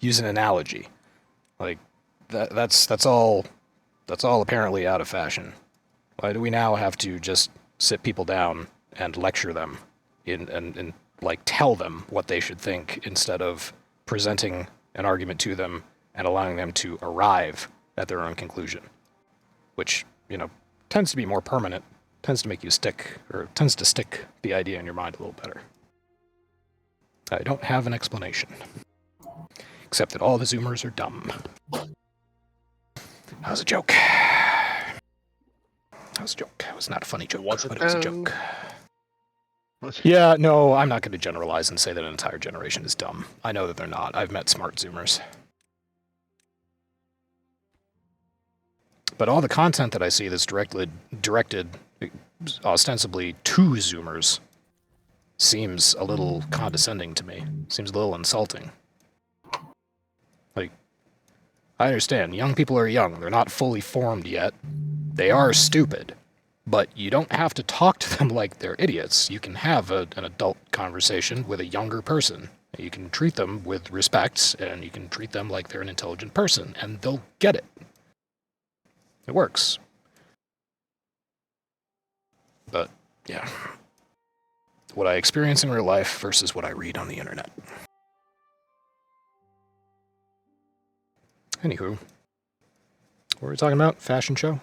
Speaker 2: use an analogy. Like that's all apparently out of fashion. Why do we now have to just sit people down and lecture them and like tell them what they should think, instead of presenting an argument to them and allowing them to arrive at their own conclusion, which, tends to be more permanent, tends to stick the idea in your mind a little better. I don't have an explanation, except that all the Zoomers are dumb. That was a joke. That was a joke. It was not a funny joke, but it was a joke. Yeah, no, I'm not going to generalize and say that an entire generation is dumb. I know that they're not. I've met smart Zoomers. But all the content that I see that's directed ostensibly to Zoomers seems a little condescending to me. Seems a little insulting. Like, I understand, young people are young. They're not fully formed yet. They are stupid. But you don't have to talk to them like they're idiots. You can have an adult conversation with a younger person. You can treat them with respect, and you can treat them like they're an intelligent person, and they'll get it. It works. But, yeah. what I experience in real life versus what I read on the internet. Anywho, what were we talking about? Fashion show?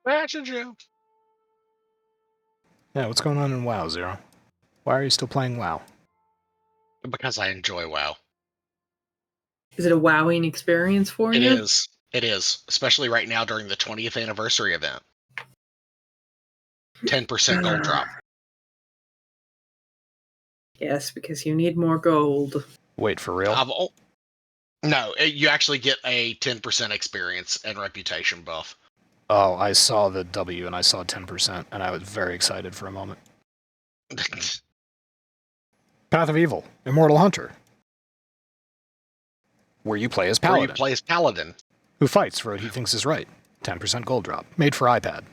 Speaker 3: Fashion show.
Speaker 2: Yeah, what's going on in WoW, Zero? Why are you still playing WoW?
Speaker 3: Because I enjoy WoW.
Speaker 1: Is it a wowing experience for
Speaker 3: It
Speaker 1: you?
Speaker 3: is. It is. Especially right now during the 20th anniversary event. 10% gold drop.
Speaker 1: Yes, because you need more gold.
Speaker 2: Wait, for real?
Speaker 3: No, you actually get a 10% experience and reputation buff.
Speaker 2: Oh, I saw the W and I saw 10%, and I was very excited for a moment. Path of Evil, Immortal Hunter. Where you play as Paladin.
Speaker 3: Where you play as Paladin.
Speaker 2: Who fights for what he thinks is right. 10% gold drop. Made for iPad.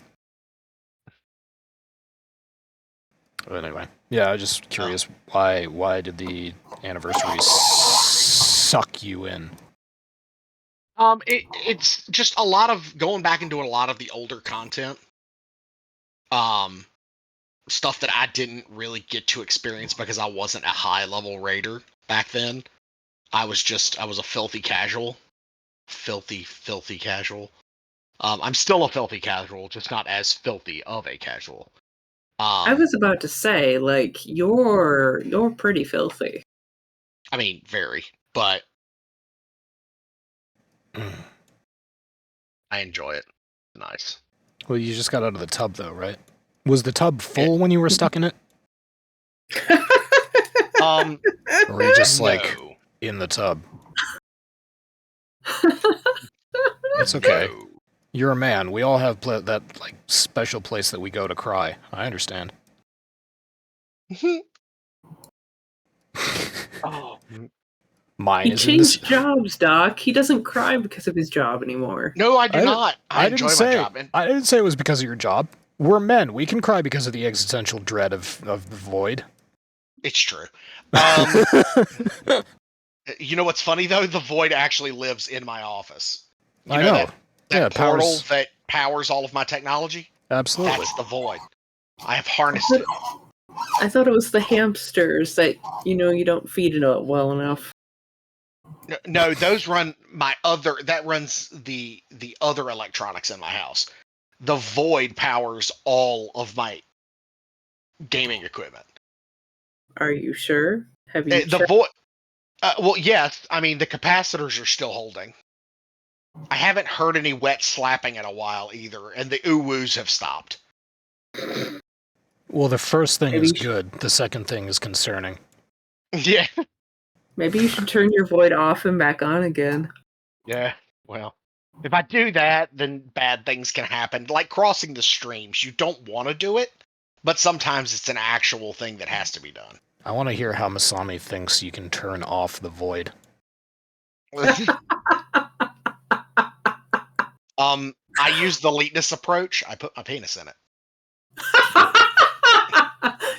Speaker 2: Anyway, yeah, I was just curious, why did the anniversary suck you in?
Speaker 3: It's just a lot of going back into a lot of the older content. Stuff that I didn't really get to experience because I wasn't a high level raider back then. I was a filthy casual. Filthy casual. I'm still a filthy casual, just not as filthy of a casual.
Speaker 1: I was about to say, like, you're pretty filthy.
Speaker 3: I mean, very, but I enjoy it. Nice.
Speaker 2: Well, you just got out of the tub, though, right? Was the tub full when you were stuck in it? Or were you just, like, in the tub? It's okay.
Speaker 3: No.
Speaker 2: You're a man. We all have that, like, special place that we go to cry. I understand.
Speaker 3: Oh.
Speaker 2: Mine
Speaker 1: He
Speaker 2: is in this.
Speaker 1: changed jobs, Doc. He doesn't cry because of his job anymore.
Speaker 3: No, I do not. I enjoy my job.
Speaker 2: I didn't say it was because of your job. We're men. We can cry because of the existential dread of the void.
Speaker 3: It's true. You know what's funny, though? The void actually lives in my office. You
Speaker 2: I know.
Speaker 3: That portal that powers all of my technology?
Speaker 2: Absolutely.
Speaker 3: That's the void. I have harnessed it.
Speaker 1: I thought it was the hamsters that, you don't feed it well enough.
Speaker 3: No, those run that runs the other electronics in my house. The void powers all of my gaming equipment.
Speaker 1: Are you sure? Have you
Speaker 3: The void well, yes. I mean, the capacitors are still holding. I haven't heard any wet slapping in a while either, and the ooh-woos have stopped.
Speaker 2: Well, the first thing is good. The second thing is concerning.
Speaker 3: Yeah.
Speaker 1: Maybe you should turn your void off and back on again.
Speaker 3: Yeah, well, if I do that, then bad things can happen. Like crossing the streams, you don't want to do it, but sometimes it's an actual thing that has to be done.
Speaker 2: I want to hear how Masami thinks you can turn off the void.
Speaker 3: I use the eliteness approach. I put my penis in it.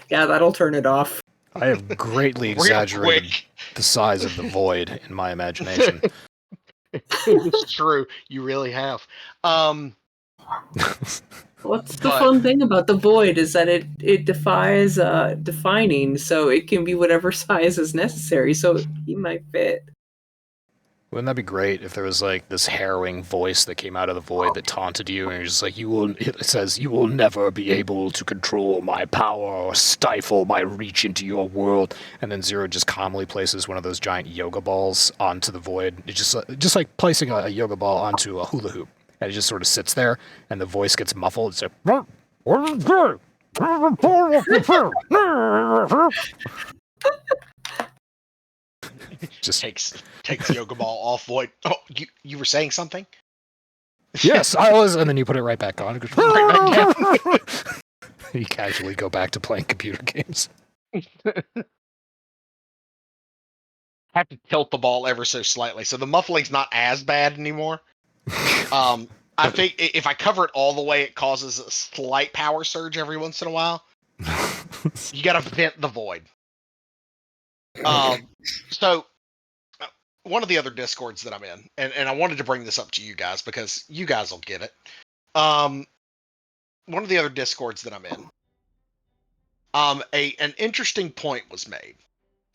Speaker 1: Yeah, that'll turn it off.
Speaker 2: I have greatly exaggerated the size of the void in my imagination.
Speaker 3: It's true. You really have.
Speaker 1: What's the fun thing about the void is that it defies defining, so it can be whatever size is necessary, so he might fit.
Speaker 2: Wouldn't that be great if there was like this harrowing voice that came out of the void that taunted you, and you're just like, it says, "You will never be able to control my power or stifle my reach into your world." And then Zero just calmly places one of those giant yoga balls onto the void. It's just like placing a yoga ball onto a hula hoop, and it just sort of sits there, and the voice gets muffled. It's like, just
Speaker 3: takes yoga ball off void. Oh, you were saying something?
Speaker 2: Yes, I was, and then you put it right back on. It goes right back down. You casually go back to playing computer games.
Speaker 3: Have to tilt the ball ever so slightly, so the muffling's not as bad anymore. I think if I cover it all the way, it causes a slight power surge every once in a while. You gotta vent the void. So one of the other discords that I'm in, and I wanted to bring this up to you guys because you guys will get it. one of the other discords that I'm in, an interesting point was made,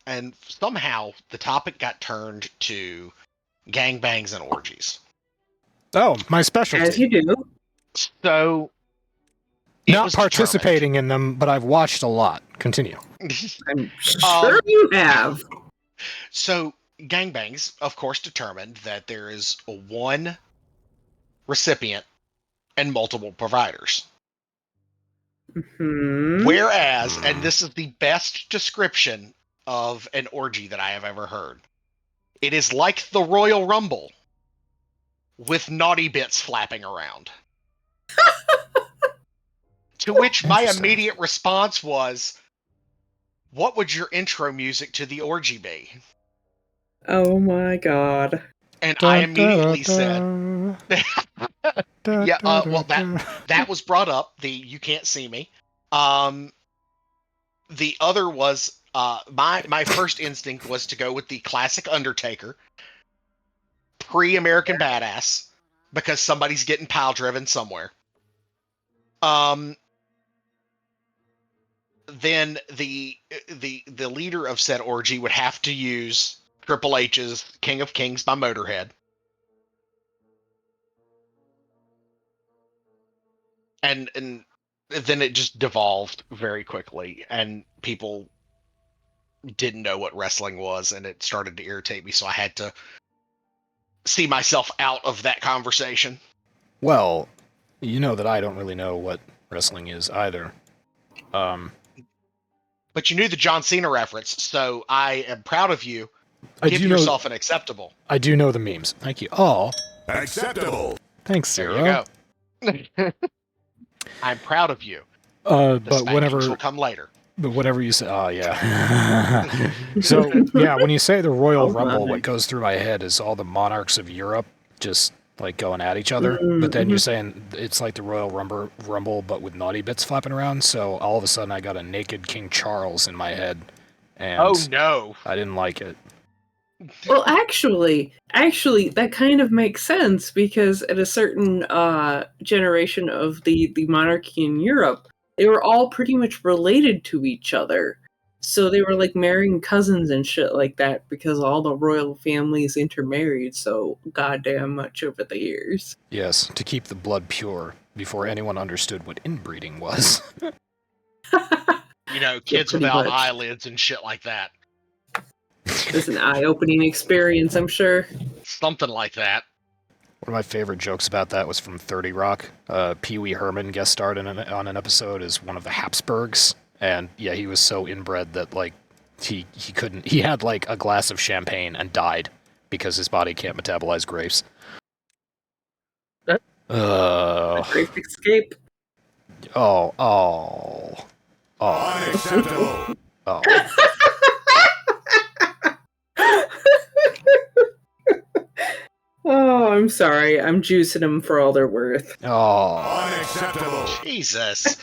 Speaker 3: and somehow the topic got turned to gangbangs and orgies.
Speaker 2: Oh, my specialty.
Speaker 1: As you do.
Speaker 3: So, it
Speaker 2: Not
Speaker 3: was
Speaker 2: participating in them, but I've watched a lot. Continue.
Speaker 1: I'm sure you have.
Speaker 3: So, gangbangs, of course, determined that there is one recipient and multiple providers.
Speaker 1: Hmm.
Speaker 3: Whereas, and this is the best description of an orgy that I have ever heard, it is like the Royal Rumble with naughty bits flapping around. To which my immediate response was, what would your intro music to the orgy be?
Speaker 1: Oh my god.
Speaker 3: And I immediately said, yeah, well, that was brought up, the you can't see me. The other was, my first instinct was to go with the classic Undertaker, pre-American Badass, because somebody's getting pile driven somewhere. Then the leader of said orgy would have to use Triple H's King of Kings by Motorhead. And then it just devolved very quickly, and people didn't know what wrestling was, and it started to irritate me, so I had to see myself out of that conversation.
Speaker 2: Well, you know that I don't really know what wrestling is either.
Speaker 3: But you knew the John Cena reference, so I am proud of you. Give yourself an acceptable.
Speaker 2: I do know the memes. Thank you. Oh,
Speaker 5: Acceptable.
Speaker 2: thanks,
Speaker 3: There
Speaker 2: Zero.
Speaker 3: you go. I'm proud of you.
Speaker 2: But
Speaker 3: Spankings will come later.
Speaker 2: But whatever you say, oh yeah. So yeah, when you say the Royal Rumble, what goes through my head is all the monarchs of Europe just like going at each other. But then you're saying it's like the Royal Rumble, but with naughty bits flapping around. So all of a sudden, I got a naked King Charles in my head, and
Speaker 3: oh no,
Speaker 2: I didn't like it.
Speaker 1: Well, actually, that kind of makes sense because at a certain generation of the monarchy in Europe, they were all pretty much related to each other. So they were like marrying cousins and shit like that because all the royal families intermarried so goddamn much over the years.
Speaker 2: Yes, to keep the blood pure before anyone understood what inbreeding was.
Speaker 3: You know, kids
Speaker 1: pretty
Speaker 3: without
Speaker 1: much.
Speaker 3: eyelids and shit like that.
Speaker 1: It's an eye-opening experience, I'm sure.
Speaker 3: Something like that.
Speaker 2: One of my favorite jokes about that was from 30 Rock. Pee Wee Herman guest starred on an episode as one of the Habsburgs. And yeah, he was so inbred that like he couldn't. He had like a glass of champagne and died because his body can't metabolize grapes.
Speaker 1: Great escape.
Speaker 2: Oh.
Speaker 5: Unacceptable.
Speaker 2: Oh.
Speaker 1: Oh, I'm sorry. I'm juicing them for all they're worth.
Speaker 2: Oh.
Speaker 5: Unacceptable.
Speaker 3: Jesus.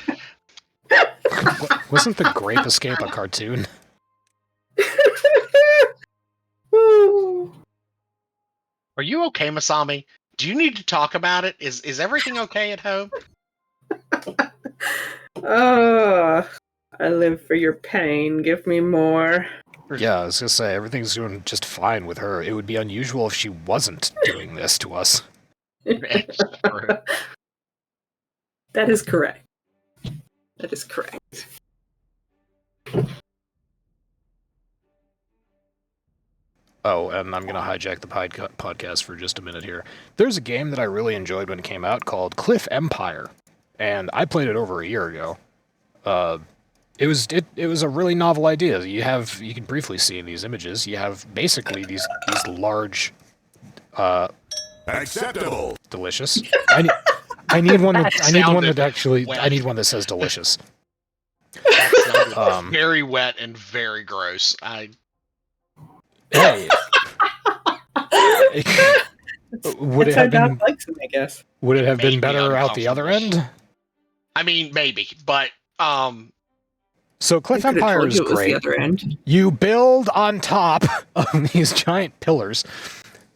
Speaker 2: Wasn't the Grape Escape a cartoon?
Speaker 3: Are you okay, Masami? Do you need to talk about it? Is everything okay at home?
Speaker 1: I live for your pain. Give me more.
Speaker 2: Yeah, I was gonna say, everything's doing just fine with her. It would be unusual if she wasn't doing this to us.
Speaker 1: That is correct. That is correct.
Speaker 2: Oh, and I'm going to hijack the podcast for just a minute here. There's a game that I really enjoyed when it came out called Cliff Empire, and I played it over a year ago. It was a really novel idea. You can briefly see in these images, you have basically these large,
Speaker 5: Acceptable.
Speaker 2: delicious. I need one that says delicious.
Speaker 3: That sounded very wet and very gross.
Speaker 2: Hey. Would it have been?
Speaker 1: Likes them, I guess.
Speaker 2: Would it have been
Speaker 3: Made me
Speaker 2: better out the other end?
Speaker 3: I mean, maybe, but
Speaker 2: So Cliff Empire is
Speaker 1: It was the
Speaker 2: great.
Speaker 1: other end.
Speaker 2: You build on top of these giant pillars,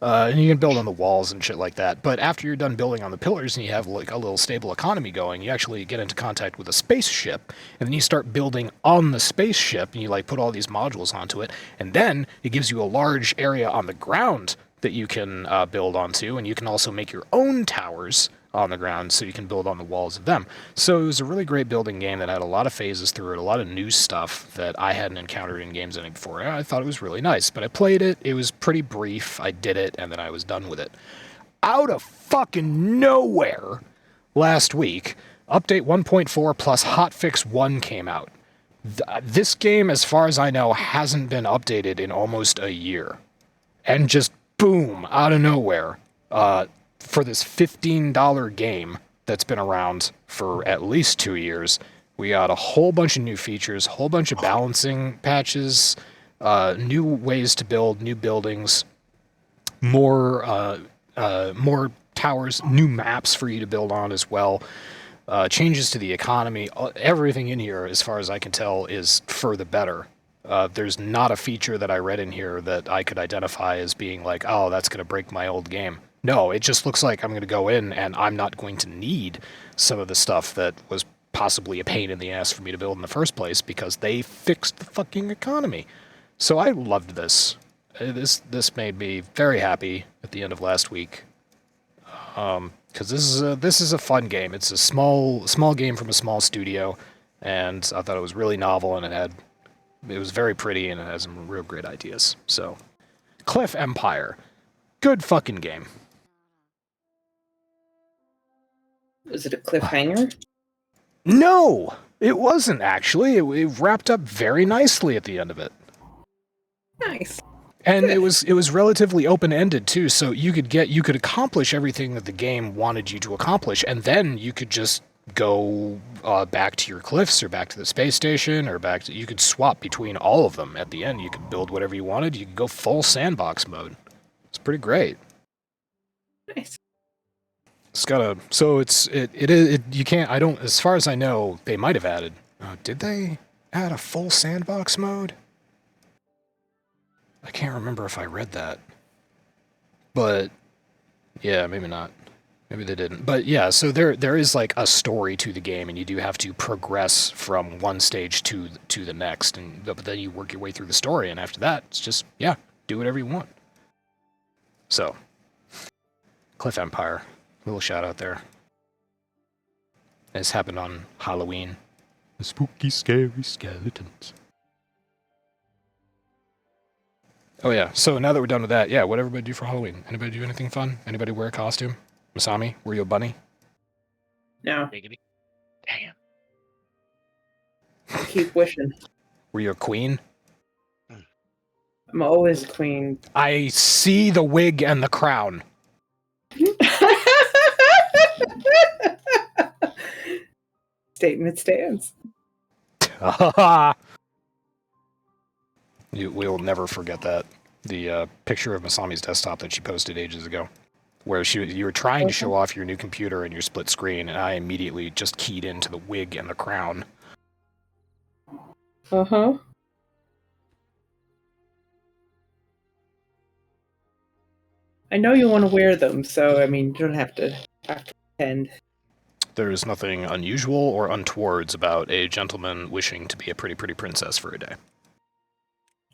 Speaker 2: And you can build on the walls and shit like that. But after you're done building on the pillars and you have like a little stable economy going, you actually get into contact with a spaceship, and then you start building on the spaceship, and you like put all these modules onto it, and then it gives you a large area on the ground that you can build onto, and you can also make your own towers on the ground so you can build on the walls of them. So it was a really great building game that had a lot of phases through it, a lot of new stuff that I hadn't encountered in games any before. I thought it was really nice, but I played it, it was pretty brief, I did it, and then I was done with it. Out of fucking nowhere, last week, Update 1.4 plus Hotfix 1 came out. This game, as far as I know, hasn't been updated in almost a year. And just boom, out of nowhere, for this $15 game that's been around for at least 2 years, we got a whole bunch of new features, a whole bunch of balancing patches, new ways to build, new buildings, more towers, new maps for you to build on as well, changes to the economy. Everything in here, as far as I can tell, is for the better. There's not a feature that I read in here that I could identify as being like, oh, that's going to break my old game. No, it just looks like I'm going to go in and I'm not going to need some of the stuff that was possibly a pain in the ass for me to build in the first place because they fixed the fucking economy. So I loved this. This made me very happy at the end of last week. Because this is a fun game. It's a small game from a small studio, and I thought it was really novel, and it was very pretty, and it has some real great ideas. So, Cliff Empire, good fucking game.
Speaker 1: Was it a cliffhanger?
Speaker 2: No, it wasn't actually. It wrapped up very nicely at the end of it.
Speaker 1: Nice.
Speaker 2: And it was relatively open-ended too, so you could accomplish everything that the game wanted you to accomplish, and then you could just go back to your cliffs or back to the space station or you could swap between all of them at the end. You could build whatever you wanted. You could go full sandbox mode. It's pretty great.
Speaker 1: Nice.
Speaker 2: It's got you can't, I don't, as far as I know, they might have added, did they add a full sandbox mode? I can't remember if I read that. But, yeah, maybe not. Maybe they didn't. But yeah, so there is like a story to the game, and you do have to progress from one stage to the next, but then you work your way through the story, and after that, it's just, yeah, do whatever you want. So, Cliff Empire, little shout out there. This happened on Halloween. The spooky, scary skeletons. Oh yeah, so now that we're done with that, yeah, what'd everybody do for Halloween? Anybody do anything fun? Anybody wear a costume? Masami, were you a bunny?
Speaker 1: No.
Speaker 3: Diggity. Damn.
Speaker 1: I keep wishing.
Speaker 2: Were you a queen?
Speaker 1: I'm always queen.
Speaker 2: I see the wig and the crown.
Speaker 1: Statement stands.
Speaker 2: We'll never forget that. The picture of Masami's desktop that she posted ages ago, where you were trying to show off your new computer and your split screen, and I immediately just keyed into the wig and the crown.
Speaker 1: Uh-huh. I know you want to wear them, so, I mean, you don't have to pretend.
Speaker 2: There is nothing unusual or untowards about a gentleman wishing to be a pretty, pretty princess for a day.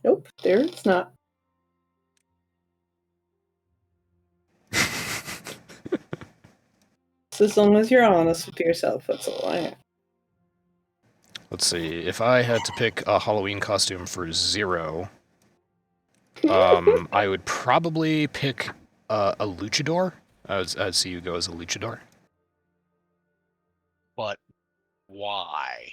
Speaker 1: Nope, there it's not. So as long as you're honest with yourself, that's all I have.
Speaker 2: Let's see, if I had to pick a Halloween costume for Zero, I would probably pick a luchador. I'd see you go as a luchador.
Speaker 3: But why?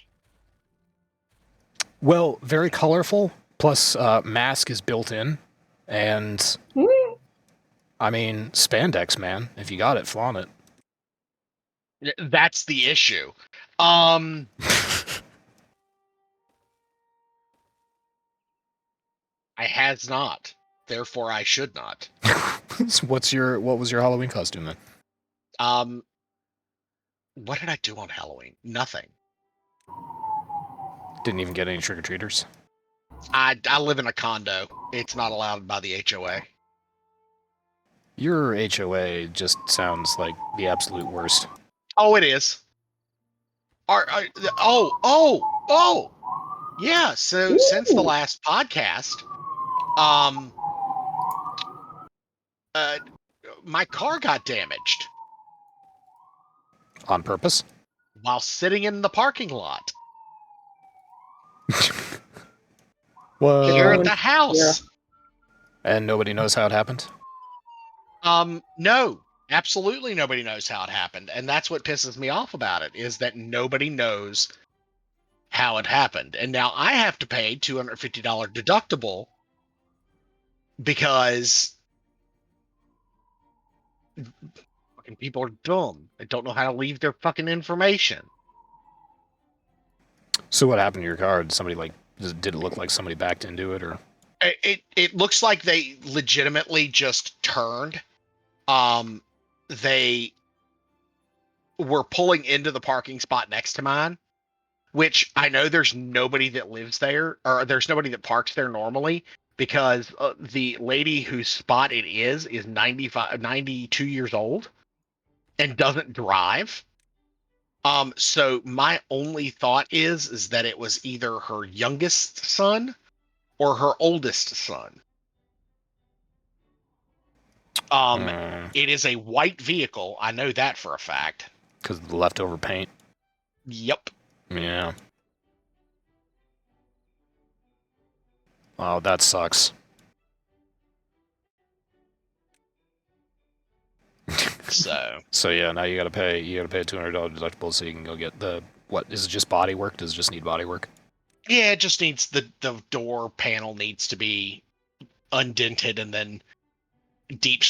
Speaker 2: Well, very colorful, plus mask is built in, and I mean, spandex, man. If you got it, flaunt it.
Speaker 3: That's the issue. I has not. Therefore, I should not.
Speaker 2: What was your Halloween costume then?
Speaker 3: What did I do on Halloween? Nothing.
Speaker 2: Didn't even get any trick-or-treaters?
Speaker 3: I live in a condo. It's not allowed by the HOA.
Speaker 2: Your HOA just sounds like the absolute worst.
Speaker 3: Oh, it is. Yeah. So since the
Speaker 1: Ooh.
Speaker 3: last podcast, my car got damaged
Speaker 2: On purpose?
Speaker 3: while sitting in the parking lot
Speaker 2: Well,
Speaker 3: here at the house.
Speaker 2: and nobody knows how it happened?
Speaker 3: No, absolutely nobody knows how it happened, and that's what pisses me off about it is that nobody knows how it happened, and now I have to pay $250 deductible because fucking people are dumb. They don't know how to leave their fucking information.
Speaker 2: So what happened to your car? Did somebody did it look like somebody backed into it, or?
Speaker 3: It looks like they legitimately just turned. They were pulling into the parking spot next to mine, which I know there's nobody that lives there, or there's nobody that parks there normally, because the lady whose spot it is 92 years old and doesn't drive. So my only thought is that it was either her youngest son or her oldest son. It is a white vehicle. I know that for a fact.
Speaker 2: Because of the leftover paint?
Speaker 3: Yep.
Speaker 2: Yeah. Wow, that sucks. So yeah, now you gotta pay a $200 deductible so you can go get what is it, just body work? Does it just need body work?
Speaker 3: Yeah, it just needs the door panel needs to be undented, and then deep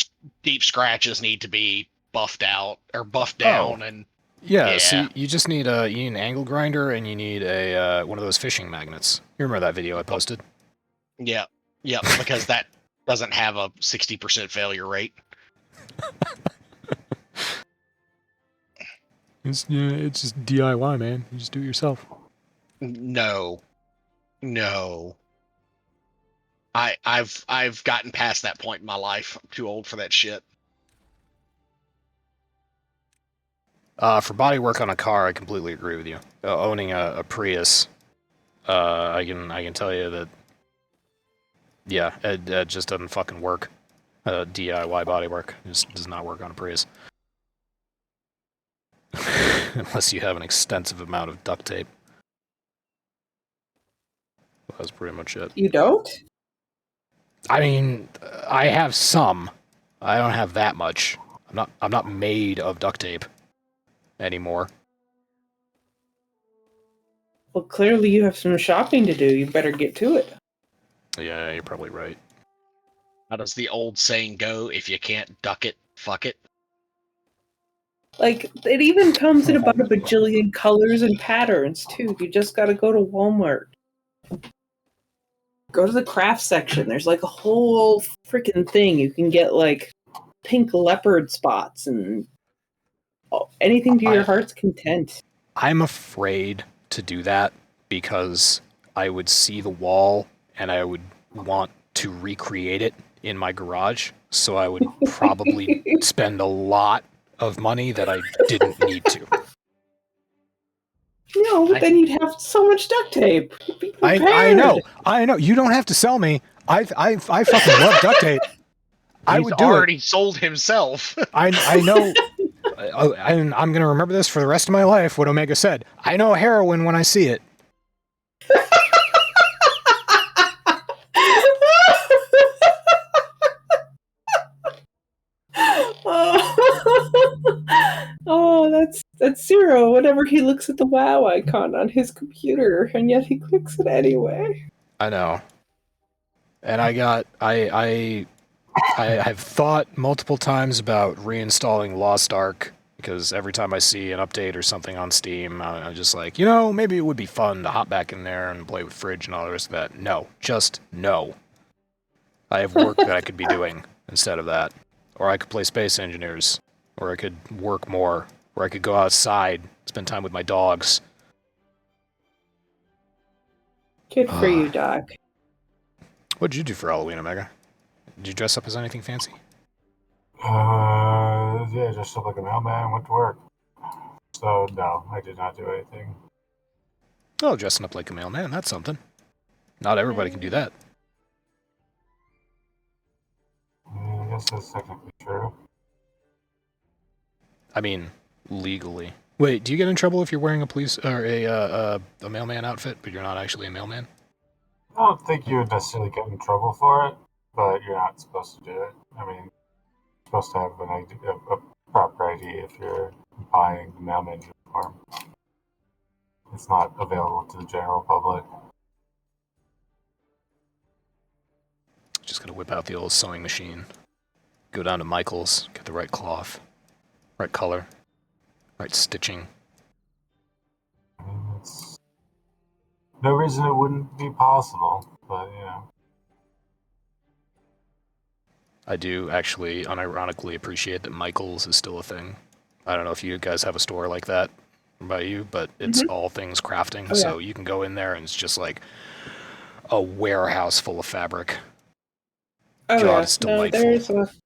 Speaker 3: scratches need to be buffed out or buffed down. And
Speaker 2: yeah. So you just need an angle grinder, and you need a one of those fishing magnets. You remember that video I posted?
Speaker 3: Yeah, because that doesn't have a 60% failure rate.
Speaker 2: It's just DIY, man. You just do it yourself.
Speaker 3: No. I've gotten past that point in my life. I'm too old for that shit.
Speaker 2: For body work on a car, I completely agree with you. Owning a Prius, I can tell you that, yeah, it just doesn't fucking work. DIY body work just does not work on a Prius. Unless you have an extensive amount of duct tape. That's pretty much it.
Speaker 1: You don't?
Speaker 2: I mean, I have some. I don't have that much. I'm not made of duct tape anymore.
Speaker 1: Well, clearly you have some shopping to do. You better get to it.
Speaker 2: Yeah, you're probably right.
Speaker 3: How does the old saying go? If you can't duck it, fuck it.
Speaker 1: Like, it even comes in about a bajillion colors and patterns, too. You just gotta go to Walmart. Go to the craft section. There's like a whole freaking thing. You can get like pink leopard spots and anything to your heart's content.
Speaker 2: I'm afraid to do that because I would see the wall and I would want to recreate it in my garage. So I would probably spend a lot of money that I didn't need to.
Speaker 1: No, but then you'd have so much duct tape. Be
Speaker 2: I know. You don't have to sell me. I fucking love duct tape. I would do it.
Speaker 3: He's already sold himself.
Speaker 2: I know. And I'm gonna remember this for the rest of my life. What Omega said. I know heroin when I see it.
Speaker 1: Oh, that's Zero. Whenever he looks at the WoW icon on his computer, and yet he clicks it anyway.
Speaker 2: I know. And I've thought multiple times about reinstalling Lost Ark because every time I see an update or something on Steam, I'm just like, maybe it would be fun to hop back in there and play with Fridge and all the rest of that. No, just no. I have work that I could be doing instead of that. Or I could play Space Engineers. Or I could work more. Or I could go outside, spend time with my dogs.
Speaker 1: Good for you, Doc.
Speaker 2: What did you do for Halloween, Omega? Did you dress up as anything fancy?
Speaker 4: Yeah, just like a mailman, went to work. So, no, I did not do anything.
Speaker 2: Oh, dressing up like a mailman, that's something. Not everybody can do that.
Speaker 4: I guess that's technically true.
Speaker 2: I mean, legally. Wait, do you get in trouble if you're wearing a police or a mailman outfit, but you're not actually a mailman?
Speaker 4: I don't think you would necessarily get in trouble for it, but you're not supposed to do it. I mean, you're supposed to have a proper ID if you're buying the mailman uniform. It's not available to the general public.
Speaker 2: Just gotta whip out the old sewing machine. Go down to Michael's, get the right cloth, right color, right stitching.
Speaker 4: I mean, it's no reason it wouldn't be possible, but you know.
Speaker 2: I do actually unironically appreciate that Michael's is still a thing. I don't know if you guys have a store like that by you, but it's all things crafting.
Speaker 1: Oh, yeah.
Speaker 2: So you can go in there and it's just like a warehouse full of fabric.
Speaker 1: Oh,
Speaker 2: God,
Speaker 1: yeah.
Speaker 2: it's
Speaker 1: No,
Speaker 2: delightful.
Speaker 1: there's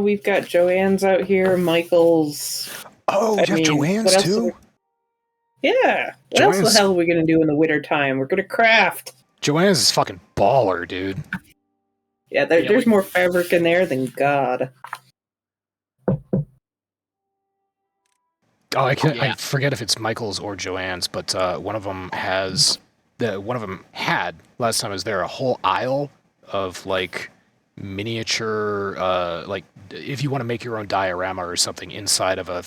Speaker 1: we've got Joanne's out here, Michael's.
Speaker 2: Oh,
Speaker 1: I
Speaker 2: you have
Speaker 1: mean,
Speaker 2: Joanne's
Speaker 1: what else
Speaker 2: too?
Speaker 1: Yeah. What else the hell are we going to do in the winter time? We're going to craft.
Speaker 2: Joanne's is fucking baller, dude.
Speaker 1: Yeah, there's more fabric in there than God.
Speaker 2: Oh, I forget if it's Michael's or Joanne's, but one of them had last time I was there a whole aisle of like miniature, like if you want to make your own diorama or something inside of a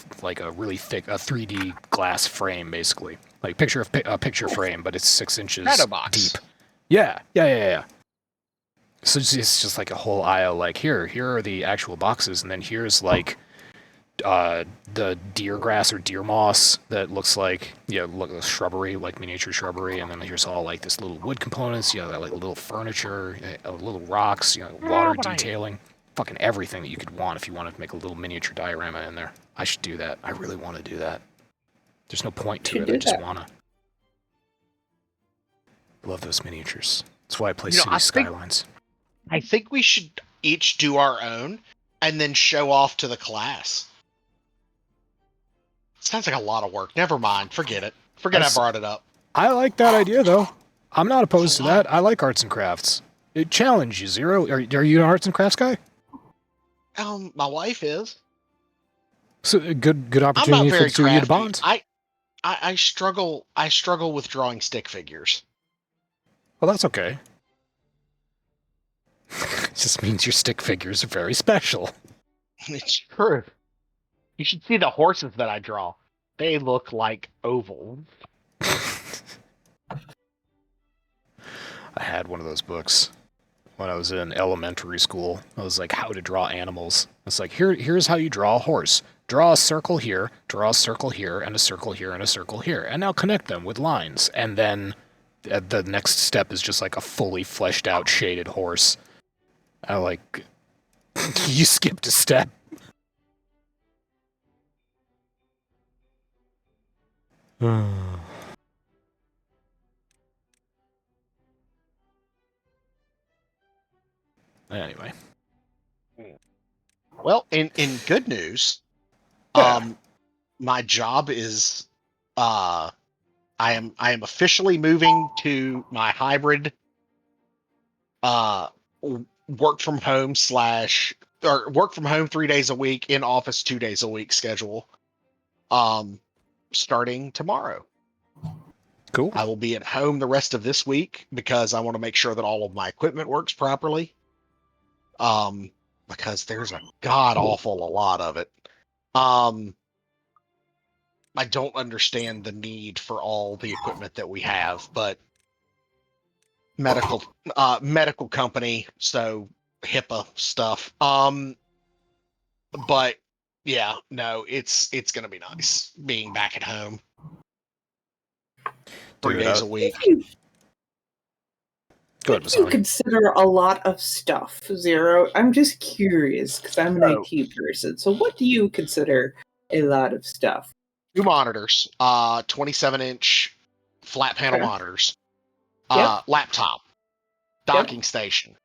Speaker 2: really thick 3D glass frame, basically like a picture frame, but it's 6 inches deep. Yeah. So it's just like a whole aisle. Like here are the actual boxes, and then here's like the deer grass or deer moss that looks like a shrubbery, like miniature shrubbery, and then here's all like this little wood components, like little furniture, little rocks, water detailing, fucking everything that you could want if you wanted to make a little miniature diorama in there. I should do that. I really want to do that. There's no point to it. I just wanna. Love those miniatures. That's why I play City Skylines.
Speaker 3: I think we should each do our own and then show off to the class. Sounds like a lot of work. Never mind. Forget it. I brought it up.
Speaker 2: I like that idea, though. I'm not opposed to that. I like arts and crafts. It challenges you, Zero. Are you an arts and crafts guy?
Speaker 3: My wife is.
Speaker 2: So a good opportunity for the two of you to bond.
Speaker 3: I struggle with drawing stick figures.
Speaker 2: Well, that's okay. It just means your stick figures are very special.
Speaker 3: It's true. You should see the horses that I draw. They look like ovals.
Speaker 2: I had one of those books when I was in elementary school. I was like, how to draw animals. It's like, here's how you draw a horse. Draw a circle here, and a circle here, and a circle here. And now connect them with lines. And then the next step is just like a fully fleshed out shaded horse. I like, you skipped a step. Anyway.
Speaker 3: Well, in good news, my job is I am officially moving to my hybrid work from home 3 days a week, in office 2 days a week schedule. Starting tomorrow.
Speaker 2: Cool.
Speaker 3: I will be at home the rest of this week because I want to make sure that all of my equipment works properly. Because there's a god awful a lot of it. I don't understand the need for all the equipment that we have, but medical company, so HIPAA stuff. But yeah, no, it's gonna be nice being back at home. 3 days a week.
Speaker 2: Go ahead,
Speaker 1: Masami. You consider a lot of stuff, Zero. I'm just curious because I'm an IT person. So what do you consider a lot of stuff?
Speaker 3: 2 monitors, 27-inch flat panel monitors, laptop, docking station,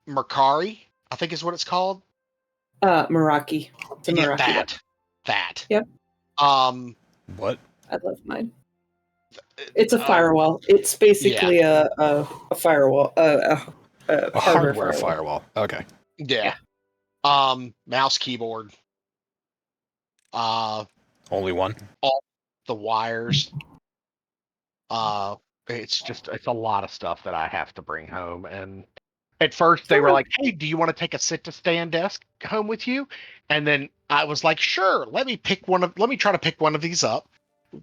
Speaker 3: Mercari, I think is what it's called.
Speaker 1: Meraki. It's a
Speaker 3: Yeah,
Speaker 1: Meraki.
Speaker 3: that.
Speaker 1: Yep.
Speaker 2: What?
Speaker 1: I love mine. It's a firewall. It's basically a firewall, a
Speaker 2: hardware firewall. Okay.
Speaker 3: Yeah. Mouse, keyboard.
Speaker 2: Only one.
Speaker 3: All the wires. It's a lot of stuff that I have to bring home. And at first they were like, "Hey, do you want to take a sit-to-stand desk home with you?" And then I was like, "Sure. Let me try to pick one of these up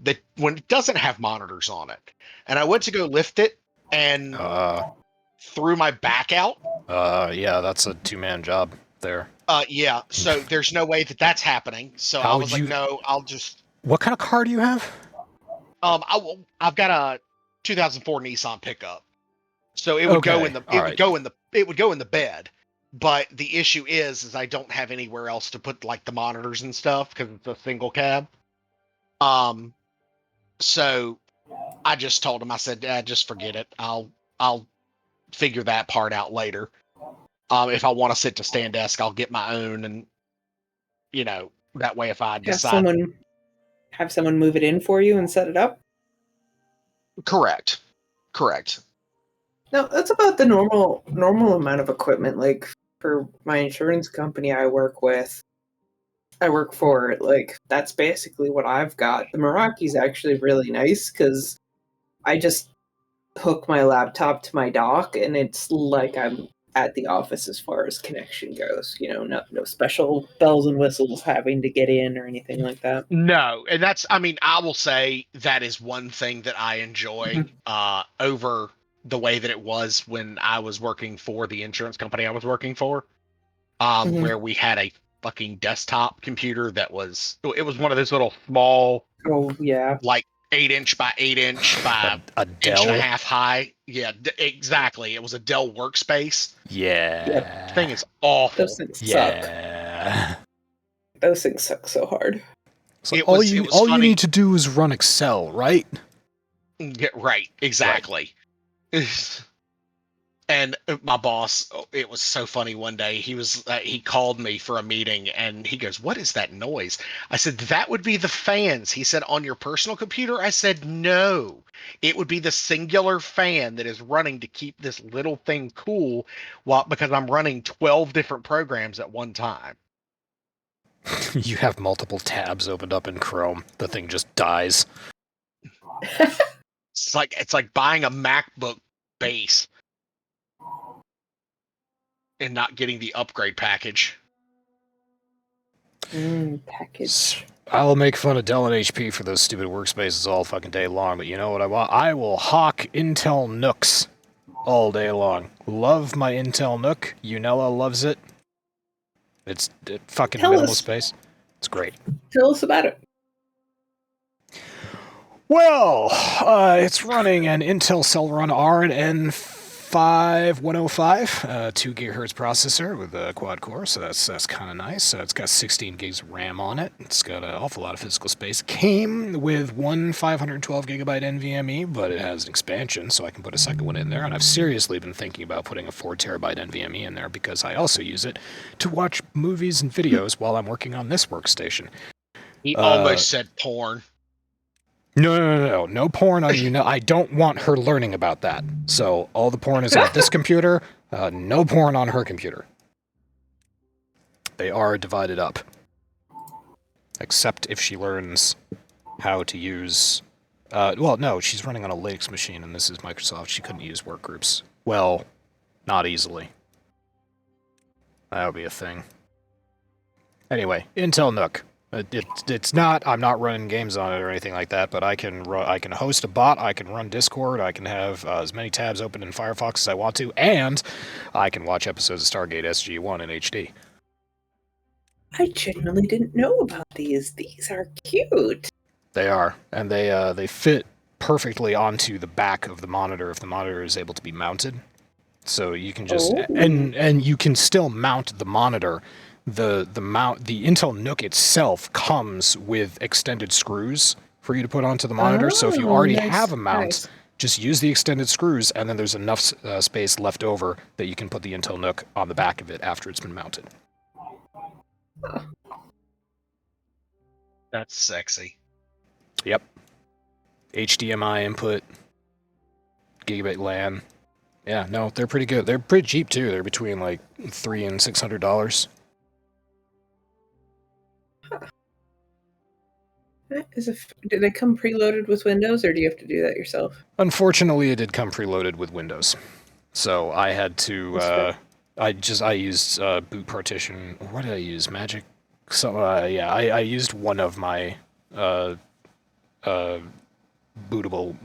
Speaker 3: that when it doesn't have monitors on it." And I went to go lift it and threw my back out.
Speaker 2: Yeah, that's a 2-man job there.
Speaker 3: Yeah. So there's no way that's happening. So I was like, "No, I'll just."
Speaker 2: What kind of car do you have?
Speaker 3: I've got a 2004 Nissan pickup, so it would go in the bed. But the issue is I don't have anywhere else to put like the monitors and stuff because it's a single cab. So I just told him, I said, just forget it. I'll figure that part out later. If I want to sit to stand desk, I'll get my own, and that way if I decide.
Speaker 1: Have someone move it in for you and set it up?
Speaker 3: Correct.
Speaker 1: No, that's about the normal amount of equipment. Like for my insurance company I work for, like that's basically what I've got. The Meraki's actually really nice because I just hook my laptop to my dock and it's like I'm at the office as far as connection goes. No special bells and whistles having to get in or anything like that.
Speaker 3: No, and I will say that is one thing that I enjoy over the way that it was when I was working for the insurance company I was working for, where we had a fucking desktop computer it was one of those little small, like 8-inch by 8-inch by
Speaker 2: a
Speaker 3: inch and a half high. Yeah, exactly. It was a Dell workspace.
Speaker 2: Yeah.
Speaker 3: That thing is awful.
Speaker 1: Those things suck. Those things suck so hard.
Speaker 2: So all you need to do is run Excel, right?
Speaker 3: Yeah, right, exactly. Right. And my boss, it was so funny one day. He called me for a meeting and he goes, "What is that noise?" I said, "That would be the fans." He said, "On your personal computer?" I said, "No, it would be the singular fan that is running to keep this little thing cool because I'm running 12 different programs at one time."
Speaker 2: You have multiple tabs opened up in Chrome. The thing just dies.
Speaker 3: It's like buying a MacBook base and not getting the upgrade package.
Speaker 1: Package.
Speaker 2: I will make fun of Dell and HP for those stupid workspaces all fucking day long, but you know what I want? I will hawk Intel Nooks all day long. Love my Intel Nook. Unella loves it. It's fucking minimal space. It's great.
Speaker 1: Tell us about it.
Speaker 2: Well, it's running an Intel Celeron RN 5105, 2 gigahertz processor with a quad core, so that's kind of nice. It's got 16 gigs of RAM on it. It's got an awful lot of physical space. Came with one 512 gigabyte NVMe, but it has an expansion, so I can put a second one in there. And I've seriously been thinking about putting a 4 terabyte NVMe in there because I also use it to watch movies and videos while I'm working on this workstation.
Speaker 3: He almost said porn.
Speaker 2: No porn on you. No, I don't want her learning about that. So all the porn is on this computer. No porn on her computer. They are divided up. Except if she learns how to use... no, she's running on a Linux machine, and this is Microsoft. She couldn't use workgroups. Well, not easily. That would be a thing. Anyway, Intel Nook. It's not. I'm not running games on it or anything like that. But I can host a bot. I can run Discord. I can have as many tabs open in Firefox as I want to, and I can watch episodes of Stargate SG-1 in HD.
Speaker 1: I genuinely didn't know about these. These are cute.
Speaker 2: They are, and they fit perfectly onto the back of the monitor if the monitor is able to be mounted. So you can just and you can still mount the monitor. The Intel Nook itself comes with extended screws for you to put onto the monitor. So if you already have a mount, Just use the extended screws, and then there's enough space left over that you can put the Intel NUC on the back of it after it's been mounted.
Speaker 3: That's sexy.
Speaker 2: Yep. HDMI input, gigabit LAN. Yeah, no, they're pretty good. They're pretty cheap too. They're between like $300 and $600.
Speaker 1: Do they come preloaded with Windows, or do you have to do that yourself?
Speaker 2: Unfortunately, it did come preloaded with Windows, so I had to. I used boot partition. What did I use? Magic. So yeah, I used one of my bootable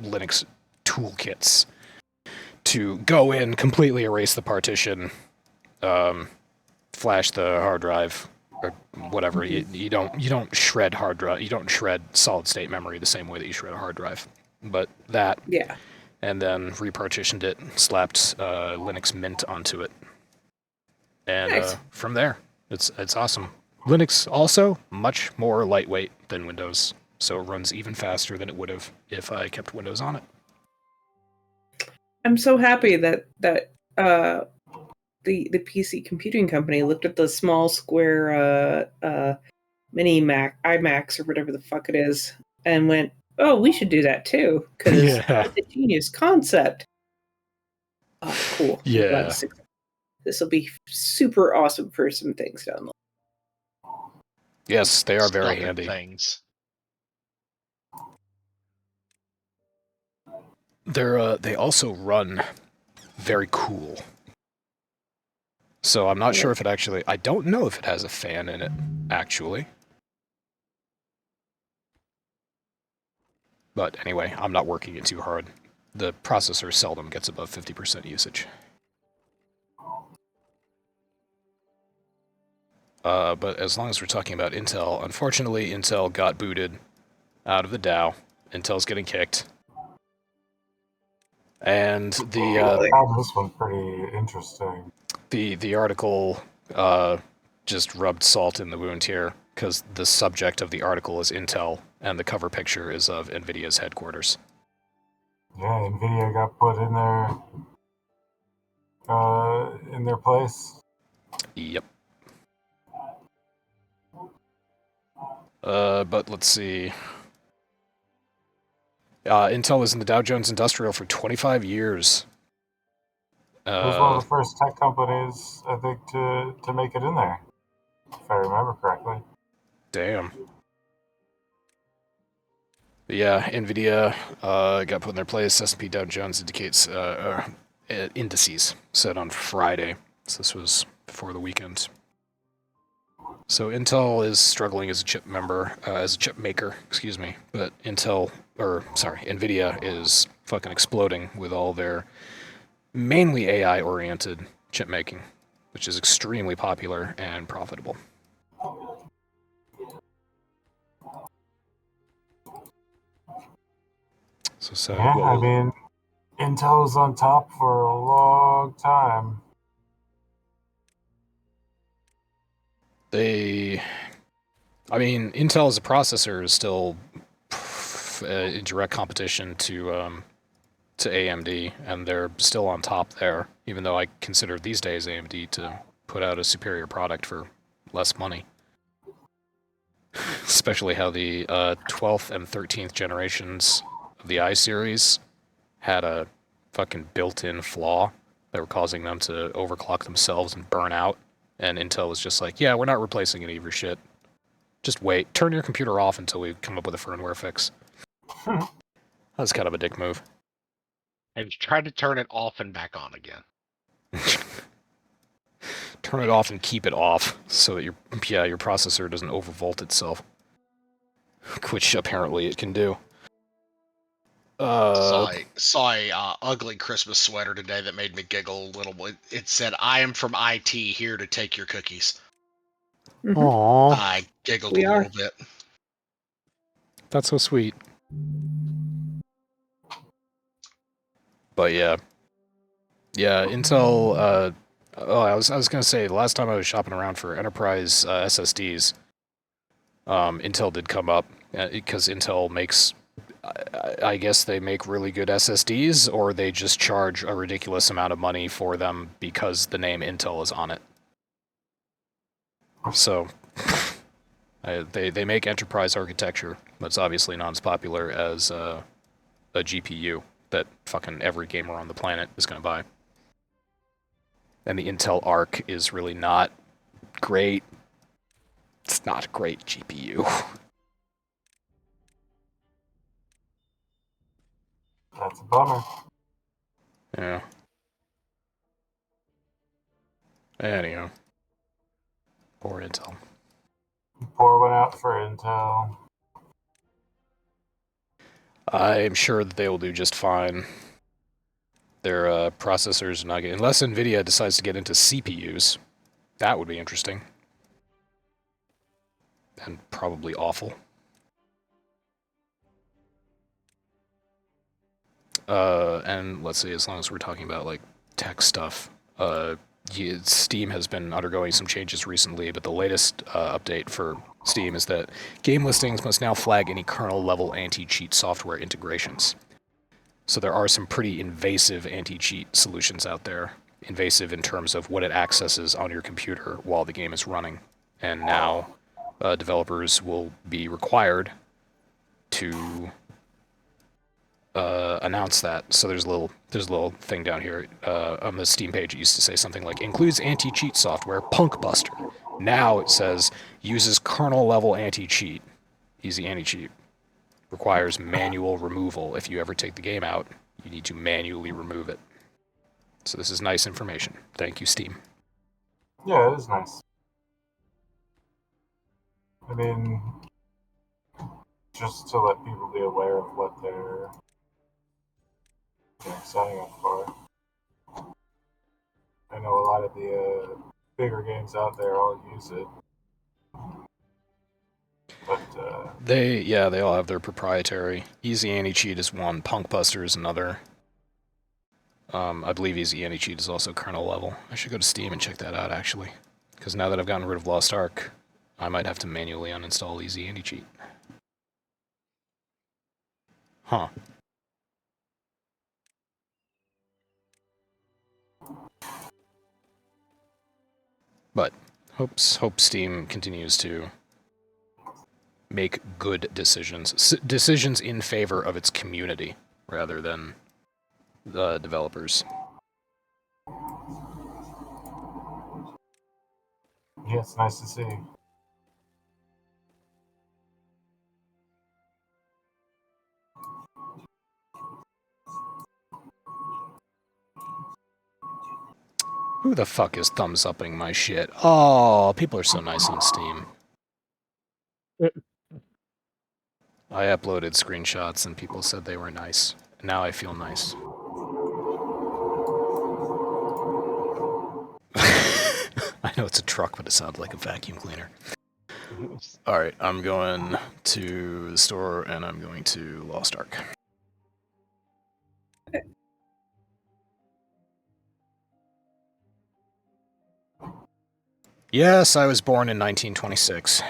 Speaker 2: Linux toolkits to go in, completely erase the partition, flash the hard drive, or whatever. You don't shred hard drive. You don't shred solid state memory the same way that you shred a hard drive. But that.
Speaker 1: Yeah.
Speaker 2: And then repartitioned it, slapped Linux Mint onto it, and
Speaker 1: Nice.
Speaker 2: From there, it's awesome. Linux also much more lightweight than Windows, so it runs even faster than it would have if I kept Windows on it.
Speaker 1: I'm so happy that the PC computing company looked at the small square mini Mac iMacs or whatever the fuck it is and went, "Oh, we should do that too," because it's a genius concept. Oh, cool.
Speaker 2: Yeah.
Speaker 1: This will be super awesome for some things down the line.
Speaker 2: Yes, they are very handy.
Speaker 3: Things.
Speaker 2: They also run very cool. So I'm not sure if it actually. I don't know if it has a fan in it, actually. But anyway, I'm not working it too hard. The processor seldom gets above 50% usage. But as long as we're talking about Intel, unfortunately, Intel got booted out of the DOW. Intel's getting kicked. And
Speaker 4: I found this one pretty interesting.
Speaker 2: The article just rubbed salt in the wound here, because the subject of the article is Intel, and the cover picture is of NVIDIA's headquarters.
Speaker 4: Yeah, NVIDIA got put in their place.
Speaker 2: Yep. But let's see. Intel was in the Dow Jones Industrial for 25 years.
Speaker 4: It was one of the first tech companies, I think, to make it in there, if I remember correctly.
Speaker 2: Damn. But yeah, NVIDIA got put in their place. S&P Dow Jones indices set on Friday. So this was before the weekend. So Intel is struggling as a chip maker, excuse me. But NVIDIA is fucking exploding with all their mainly AI-oriented chip making, which is extremely popular and profitable. So
Speaker 4: yeah, I mean, Intel was on top for a long time.
Speaker 2: Intel as a processor is still in direct competition to AMD, and they're still on top there, even though I consider these days AMD to put out a superior product for less money. Especially how the 12th and 13th generations of the i-series had a fucking built-in flaw that were causing them to overclock themselves and burn out. And Intel was just like, yeah, we're not replacing any of your shit. Just wait. Turn your computer off until we come up with a firmware fix. That's kind of a dick move.
Speaker 3: And try to turn it off and back on again.
Speaker 2: Turn it off and keep it off so that your processor doesn't overvolt itself. Which apparently it can do.
Speaker 3: Saw a ugly Christmas sweater today that made me giggle a little bit. It said, "I am from IT, here to take your cookies."
Speaker 1: Mm-hmm.
Speaker 2: Aww.
Speaker 3: I giggled a little bit.
Speaker 2: That's so sweet. But yeah, Intel. I was gonna say, the last time I was shopping around for enterprise SSDs, Intel did come up because Intel makes I guess they make really good SSDs, or they just charge a ridiculous amount of money for them because the name Intel is on it. So, they make enterprise architecture, but it's obviously not as popular as a GPU that fucking every gamer on the planet is going to buy. And the Intel Arc is really not great. It's not a great GPU.
Speaker 4: That's a bummer.
Speaker 2: Yeah. Anyhow. Poor Intel.
Speaker 4: Pour one out for Intel.
Speaker 2: I'm sure that they will do just fine. Their processors are not getting... Unless NVIDIA decides to get into CPUs. That would be interesting. And probably awful. And let's see, as long as we're talking about, like, tech stuff, Steam has been undergoing some changes recently, but the latest update for Steam is that game listings must now flag any kernel-level anti-cheat software integrations. So there are some pretty invasive anti-cheat solutions out there. Invasive in terms of what it accesses on your computer while the game is running. And now developers will be required to announce that. So there's a little thing down here on the Steam page. It used to say something like includes anti-cheat software, Punkbuster. Now it says uses kernel level anti-cheat, easy anti-cheat. Requires manual removal. If you ever take the game out, you need to manually remove it. So this is nice information. Thank you, Steam.
Speaker 4: Yeah, it is nice. I mean, just to let people be aware of what they're signing up for. I know a lot of the bigger games out there all use it. But
Speaker 2: they all have their proprietary. Easy Anti-Cheat is one, Punkbuster is another. I believe Easy Anti-Cheat is also kernel level. I should go to Steam and check that out, actually. Because now that I've gotten rid of Lost Ark, I might have to manually uninstall Easy Anti-Cheat. Huh. But hope Steam continues to make good decisions. Decisions in favor of its community, rather than the developers.
Speaker 4: Yeah, it's nice to see.
Speaker 2: Who the fuck is thumbs-upping my shit? Oh, people are so nice on Steam. I uploaded screenshots and people said they were nice. Now I feel nice. I know it's a truck, but it sounds like a vacuum cleaner. Alright, I'm going to the store and I'm going to Lost Ark. Yes, I was born in 1926.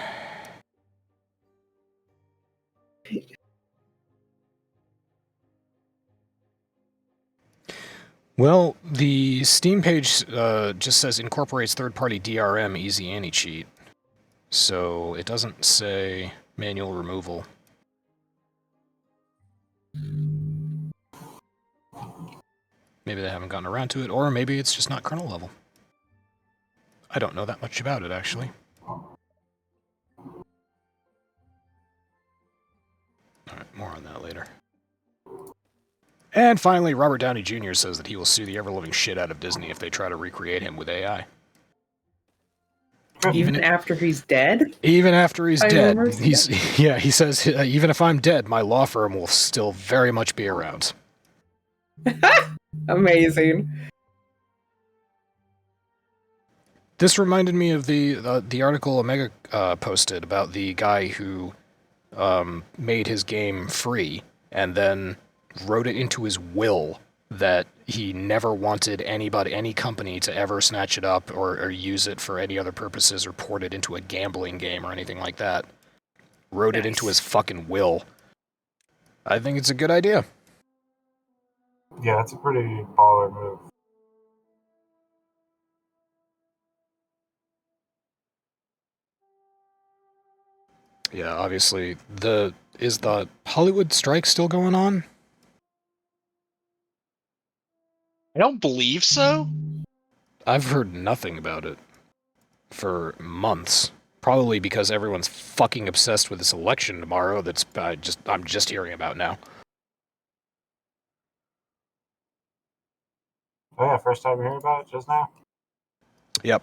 Speaker 2: Well, the Steam page just says incorporates third-party DRM easy anti-cheat. So it doesn't say manual removal. Maybe they haven't gotten around to it, or maybe it's just not kernel level. I don't know that much about it, actually. Alright, more on that later. And finally, Robert Downey Jr. says that he will sue the ever-living shit out of Disney if they try to recreate him with AI.
Speaker 1: Even after he's dead?
Speaker 2: Even after he's dead. He says, even if I'm dead, my law firm will still very much be around.
Speaker 1: Amazing.
Speaker 2: This reminded me of the article Omega posted about the guy who made his game free and then wrote it into his will that he never wanted any company to ever snatch it up or use it for any other purposes or port it into a gambling game or anything like that. Wrote it into his fucking will. I think it's a good idea.
Speaker 4: Yeah, it's a pretty baller move.
Speaker 2: Yeah, obviously. Is the Hollywood strike still going on?
Speaker 3: I don't believe so.
Speaker 2: I've heard nothing about it for months. Probably because everyone's fucking obsessed with this election tomorrow. I'm just hearing about now.
Speaker 4: Oh yeah, first time you hear about it just now?
Speaker 2: Yep.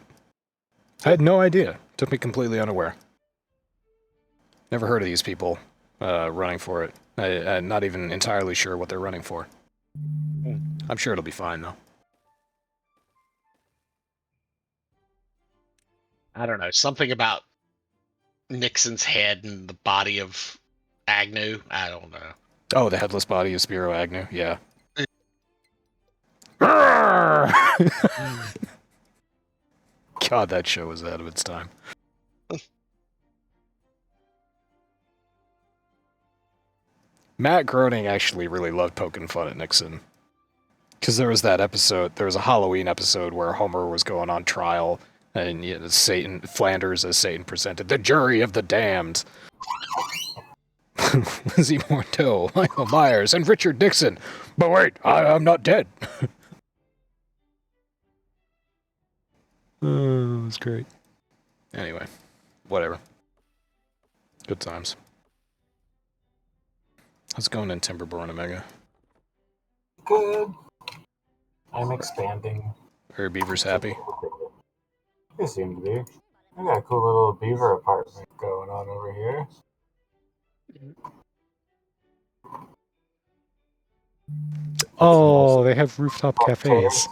Speaker 2: I had no idea. Took me completely unaware. Never heard of these people running for it. I'm not even entirely sure what they're running for. I'm sure it'll be fine, though.
Speaker 3: I don't know. Something about Nixon's head and the body of Agnew. I don't know.
Speaker 2: Oh, the headless body of Spiro Agnew? Yeah. God, that show was out of its time. Matt Groening actually really loved poking fun at Nixon. Because there was a Halloween episode where Homer was going on trial, and Flanders as Satan presented, the jury of the damned. Lizzie Morteau, Michael Myers, and Richard Nixon. But wait, I'm not dead. Oh, that was great. Anyway, whatever. Good times. How's it going in Timberborn, Omega?
Speaker 4: Good. I'm expanding.
Speaker 2: Are beavers happy?
Speaker 4: They seem to be. I got a cool little beaver apartment going on over here.
Speaker 2: Oh, they have rooftop cafes.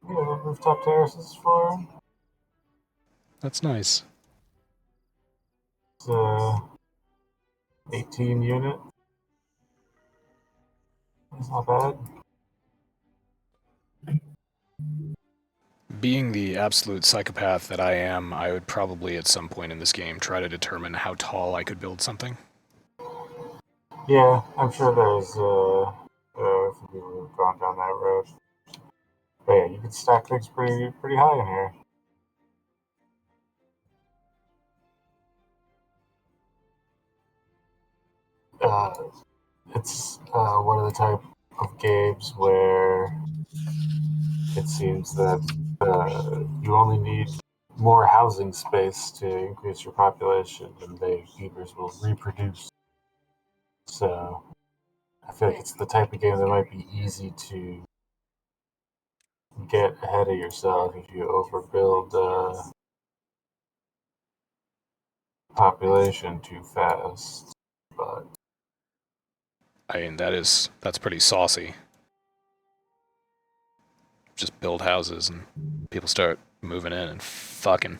Speaker 4: Yeah, rooftop terraces for them.
Speaker 2: That's nice.
Speaker 4: It's 18 unit. That's not bad.
Speaker 2: Being the absolute psychopath that I am, I would probably at some point in this game try to determine how tall I could build something.
Speaker 4: Yeah, I'm sure there's a few people who've gone down that road. But yeah, you can stack things pretty high in here. It's one of the type of games where it seems that you only need more housing space to increase your population, and beavers will reproduce. So I feel like it's the type of game that might be easy to get ahead of yourself if you overbuild population too fast. But
Speaker 2: I mean, that's pretty saucy. Just build houses and people start moving in and fucking.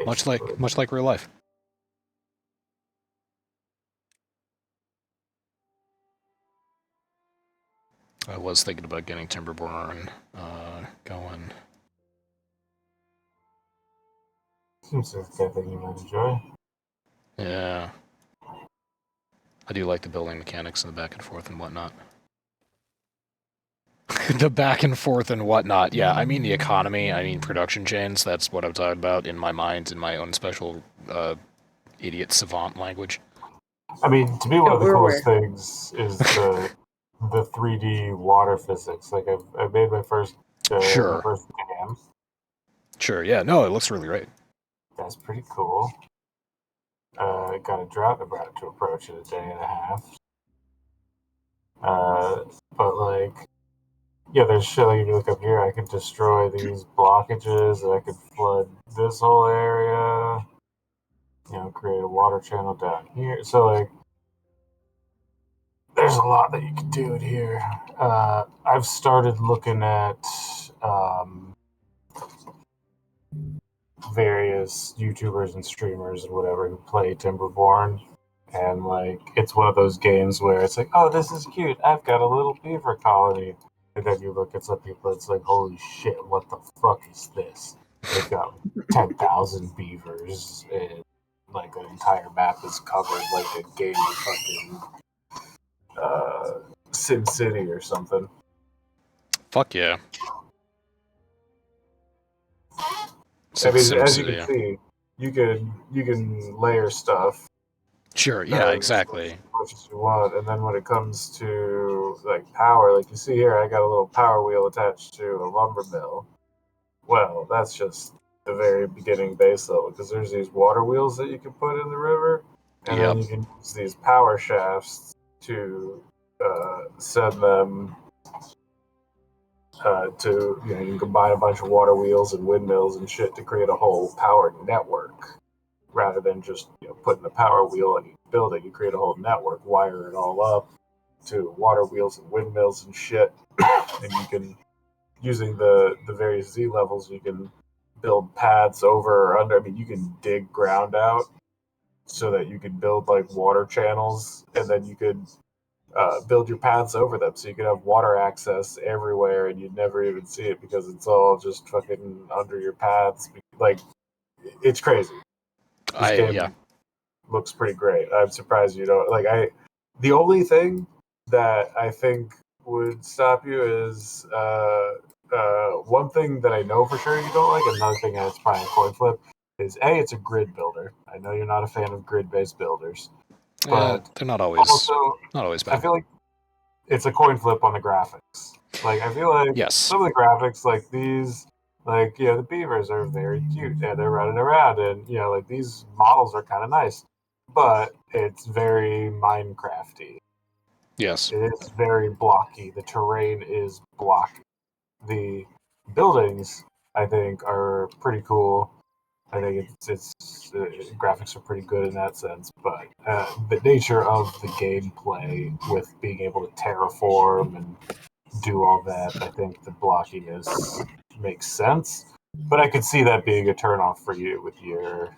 Speaker 2: Much like real life. I was thinking about getting Timberborn going.
Speaker 4: seems like a thing you might enjoy.
Speaker 2: Yeah. I do like the building mechanics and the back and forth and whatnot. The back and forth and whatnot. Yeah, I mean the economy. I mean production chains. That's what I'm talking about in my mind, in my own special idiot savant language.
Speaker 4: I mean, to me, one of the coolest things is the 3D water physics. Like I made my first
Speaker 2: Sure.
Speaker 4: first dam.
Speaker 2: Sure. Yeah. No, it looks really great.
Speaker 4: That's pretty cool. Got a drought about to approach in a day and a half. But like, yeah, there's shit like if you look up here, I could destroy these blockages, and I could flood this whole area. You know, create a water channel down here. So like, there's a lot that you can do in here. I've started looking at various YouTubers and streamers and whatever who play Timberborn. And like, it's one of those games where it's like, oh, this is cute. I've got a little beaver colony. And then you look at some people, it's like, holy shit, what the fuck is this? They've got 10,000 beavers, and like an entire map is covered like a game of fucking Sim City or something.
Speaker 2: Fuck yeah.
Speaker 4: I mean, as you
Speaker 2: SimCity,
Speaker 4: can
Speaker 2: yeah.
Speaker 4: see, you can layer stuff
Speaker 2: Sure, yeah, exactly.
Speaker 4: as much as you want, and then when it comes to like power, like you see here, I got a little power wheel attached to a lumber mill. Well, that's just the very beginning base level, because there's these water wheels that you can put in the river, and then you can use these power shafts to send them to, you can combine a bunch of water wheels and windmills and shit to create a whole power network, rather than just putting a power wheel in each building. You create a whole network, wire it all up to water wheels and windmills and shit, and you can, using the various Z levels, you can build paths over or under. I mean, you can dig ground out so that you could build like water channels, and then you could build your paths over them, so you could have water access everywhere, and you'd never even see it because it's all just fucking under your paths. Like, it's crazy. This game looks pretty great. I'm surprised you don't like. The only thing that I think would stop you is one thing that I know for sure you don't like. Another thing that's probably a coin flip is it's a grid builder. I know you're not a fan of grid-based builders, but
Speaker 2: they're not always bad.
Speaker 4: I feel like it's a coin flip on the graphics. Like, I feel like some of the graphics, like these, like, the beavers are very cute and they're running around, and like these models are kind of nice, but it's very Minecrafty.
Speaker 2: Yes.
Speaker 4: It is very blocky. The terrain is blocky. The buildings, I think, are pretty cool. I think it's graphics are pretty good in that sense, but the nature of the gameplay with being able to terraform and do all that, I think the blockiness makes sense. But I could see that being a turnoff for you with your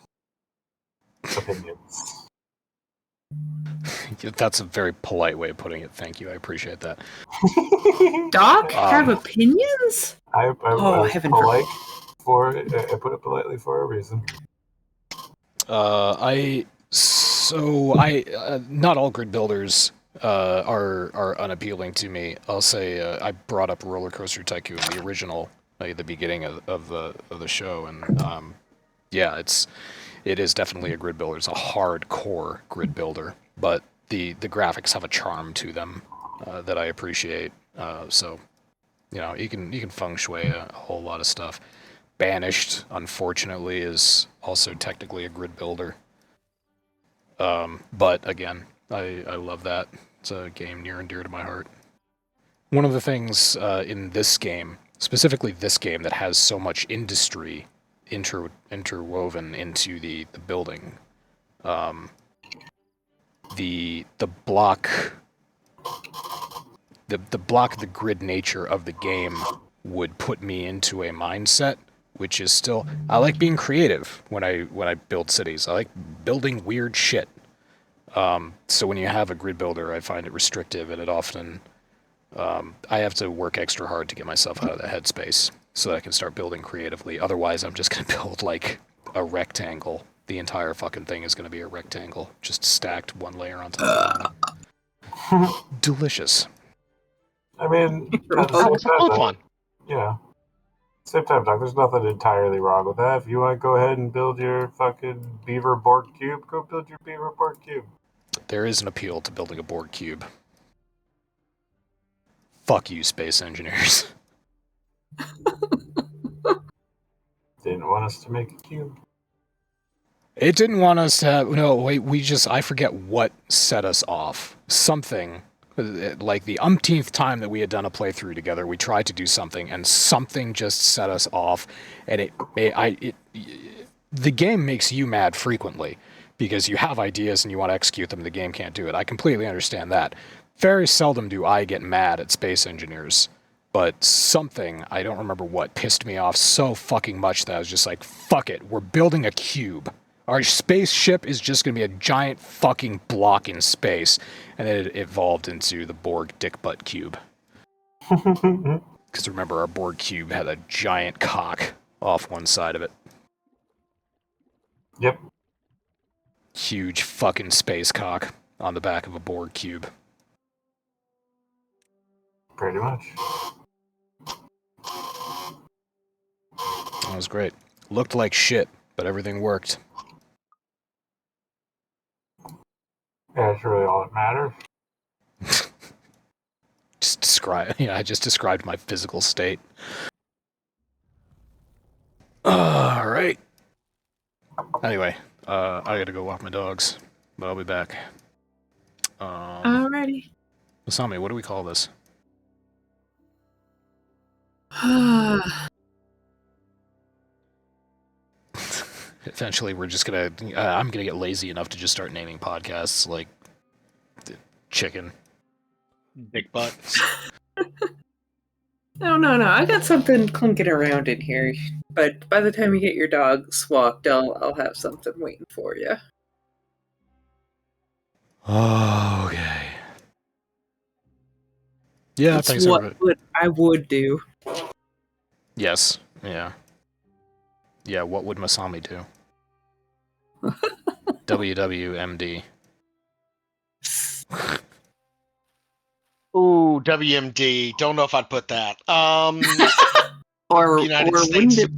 Speaker 4: opinions.
Speaker 2: That's a very polite way of putting it. Thank you. I appreciate that.
Speaker 1: Doc have opinions?
Speaker 4: I
Speaker 1: heaven
Speaker 4: polite I put it politely for a reason.
Speaker 2: Not all grid builders are unappealing to me. I'll say I brought up Roller Coaster Tycoon, the original, at the beginning of the show, and it is definitely a grid builder. It's a hardcore grid builder, but the graphics have a charm to them that I appreciate. So you can feng shui a whole lot of stuff. Banished, unfortunately, is also technically a grid builder. But again, I love that. It's a game near and dear to my heart. One of the things in this game, specifically this game, that has so much industry interwoven into the building, the grid nature of the game would put me into a mindset which is still, I like being creative when I build cities. I like building weird shit. So when you have a grid builder, I find it restrictive, and it often I have to work extra hard to get myself out of that headspace so that I can start building creatively. Otherwise, I'm just gonna build like a rectangle. The entire fucking thing is gonna be a rectangle, just stacked one layer on top of another. Delicious.
Speaker 4: I mean, at the same time,
Speaker 3: fun.
Speaker 4: Same time, Doc, there's nothing entirely wrong with that. If you want to go ahead and build your fucking beaver board cube, go build your beaver board cube.
Speaker 2: There is an appeal to building a board cube. Fuck you, space engineers.
Speaker 4: Didn't want us to make a cube.
Speaker 2: It didn't want us to have... No, wait, I forget what set us off. Something... Like the umpteenth time that we had done a playthrough together, we tried to do something, and something just set us off. And the game makes you mad frequently because you have ideas and you want to execute them. The game can't do it. I completely understand that. Very seldom do I get mad at space engineers, but something, I don't remember what, pissed me off so fucking much that I was just like, fuck it, we're building a cube. Our spaceship is just going to be a giant fucking block in space. And then it evolved into the Borg dick butt cube. Because remember, our Borg cube had a giant cock off one side of it.
Speaker 4: Yep.
Speaker 2: Huge fucking space cock on the back of a Borg cube.
Speaker 4: Pretty much.
Speaker 2: That was great. Looked like shit, but everything worked.
Speaker 4: Yeah, that's really all that matters.
Speaker 2: I just described my physical state. Alright. Anyway, I gotta go walk my dogs, but I'll be back.
Speaker 1: Alrighty.
Speaker 2: Masami, what do we call this? Eventually, we're just gonna... I'm gonna get lazy enough to just start naming podcasts like... Chicken.
Speaker 3: Dick butt.
Speaker 1: No. I got something clunking around in here. But by the time you get your dogs walked, I'll have something waiting for you.
Speaker 2: Okay. Yeah,
Speaker 1: That's
Speaker 2: thanks
Speaker 1: what
Speaker 2: everybody.
Speaker 1: I would do.
Speaker 2: Yes. Yeah. Yeah, what would Masami do? WWMD.
Speaker 3: Ooh, WMD. Don't know if I'd put that.
Speaker 1: Or
Speaker 3: United
Speaker 1: wouldn't
Speaker 3: States.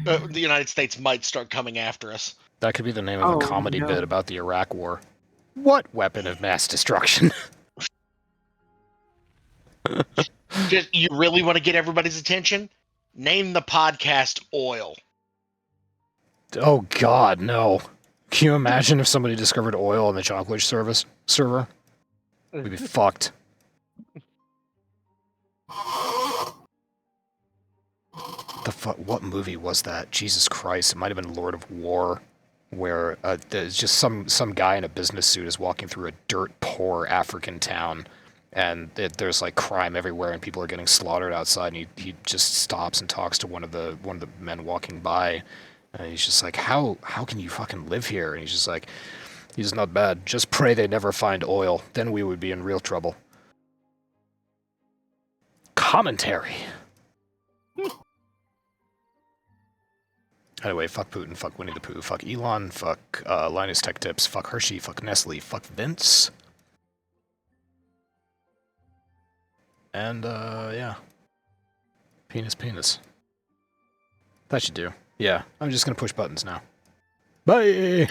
Speaker 1: it?
Speaker 3: The United States might start coming after us.
Speaker 2: That could be the name of a comedy
Speaker 1: no.
Speaker 2: bit about the Iraq War. What weapon of mass destruction?
Speaker 3: Just, you really want to get everybody's attention? Name the podcast Oil.
Speaker 2: Oh god, no. Can you imagine if somebody discovered oil on the Chonkwij server? We'd be fucked. What movie was that? Jesus Christ, it might have been Lord of War, where there's just some guy in a business suit is walking through a dirt poor African town, and there's like crime everywhere, and people are getting slaughtered outside, and he just stops and talks to one of the men walking by, and he's just like, how can you fucking live here? And he's just like, he's not bad. Just pray they never find oil. Then we would be in real trouble. Commentary. Anyway, fuck Putin, fuck Winnie the Pooh, fuck Elon, fuck Linus Tech Tips, fuck Hershey, fuck Nestle, fuck Vince. And, yeah. Penis. That should do. Yeah, I'm just gonna push buttons now. Bye!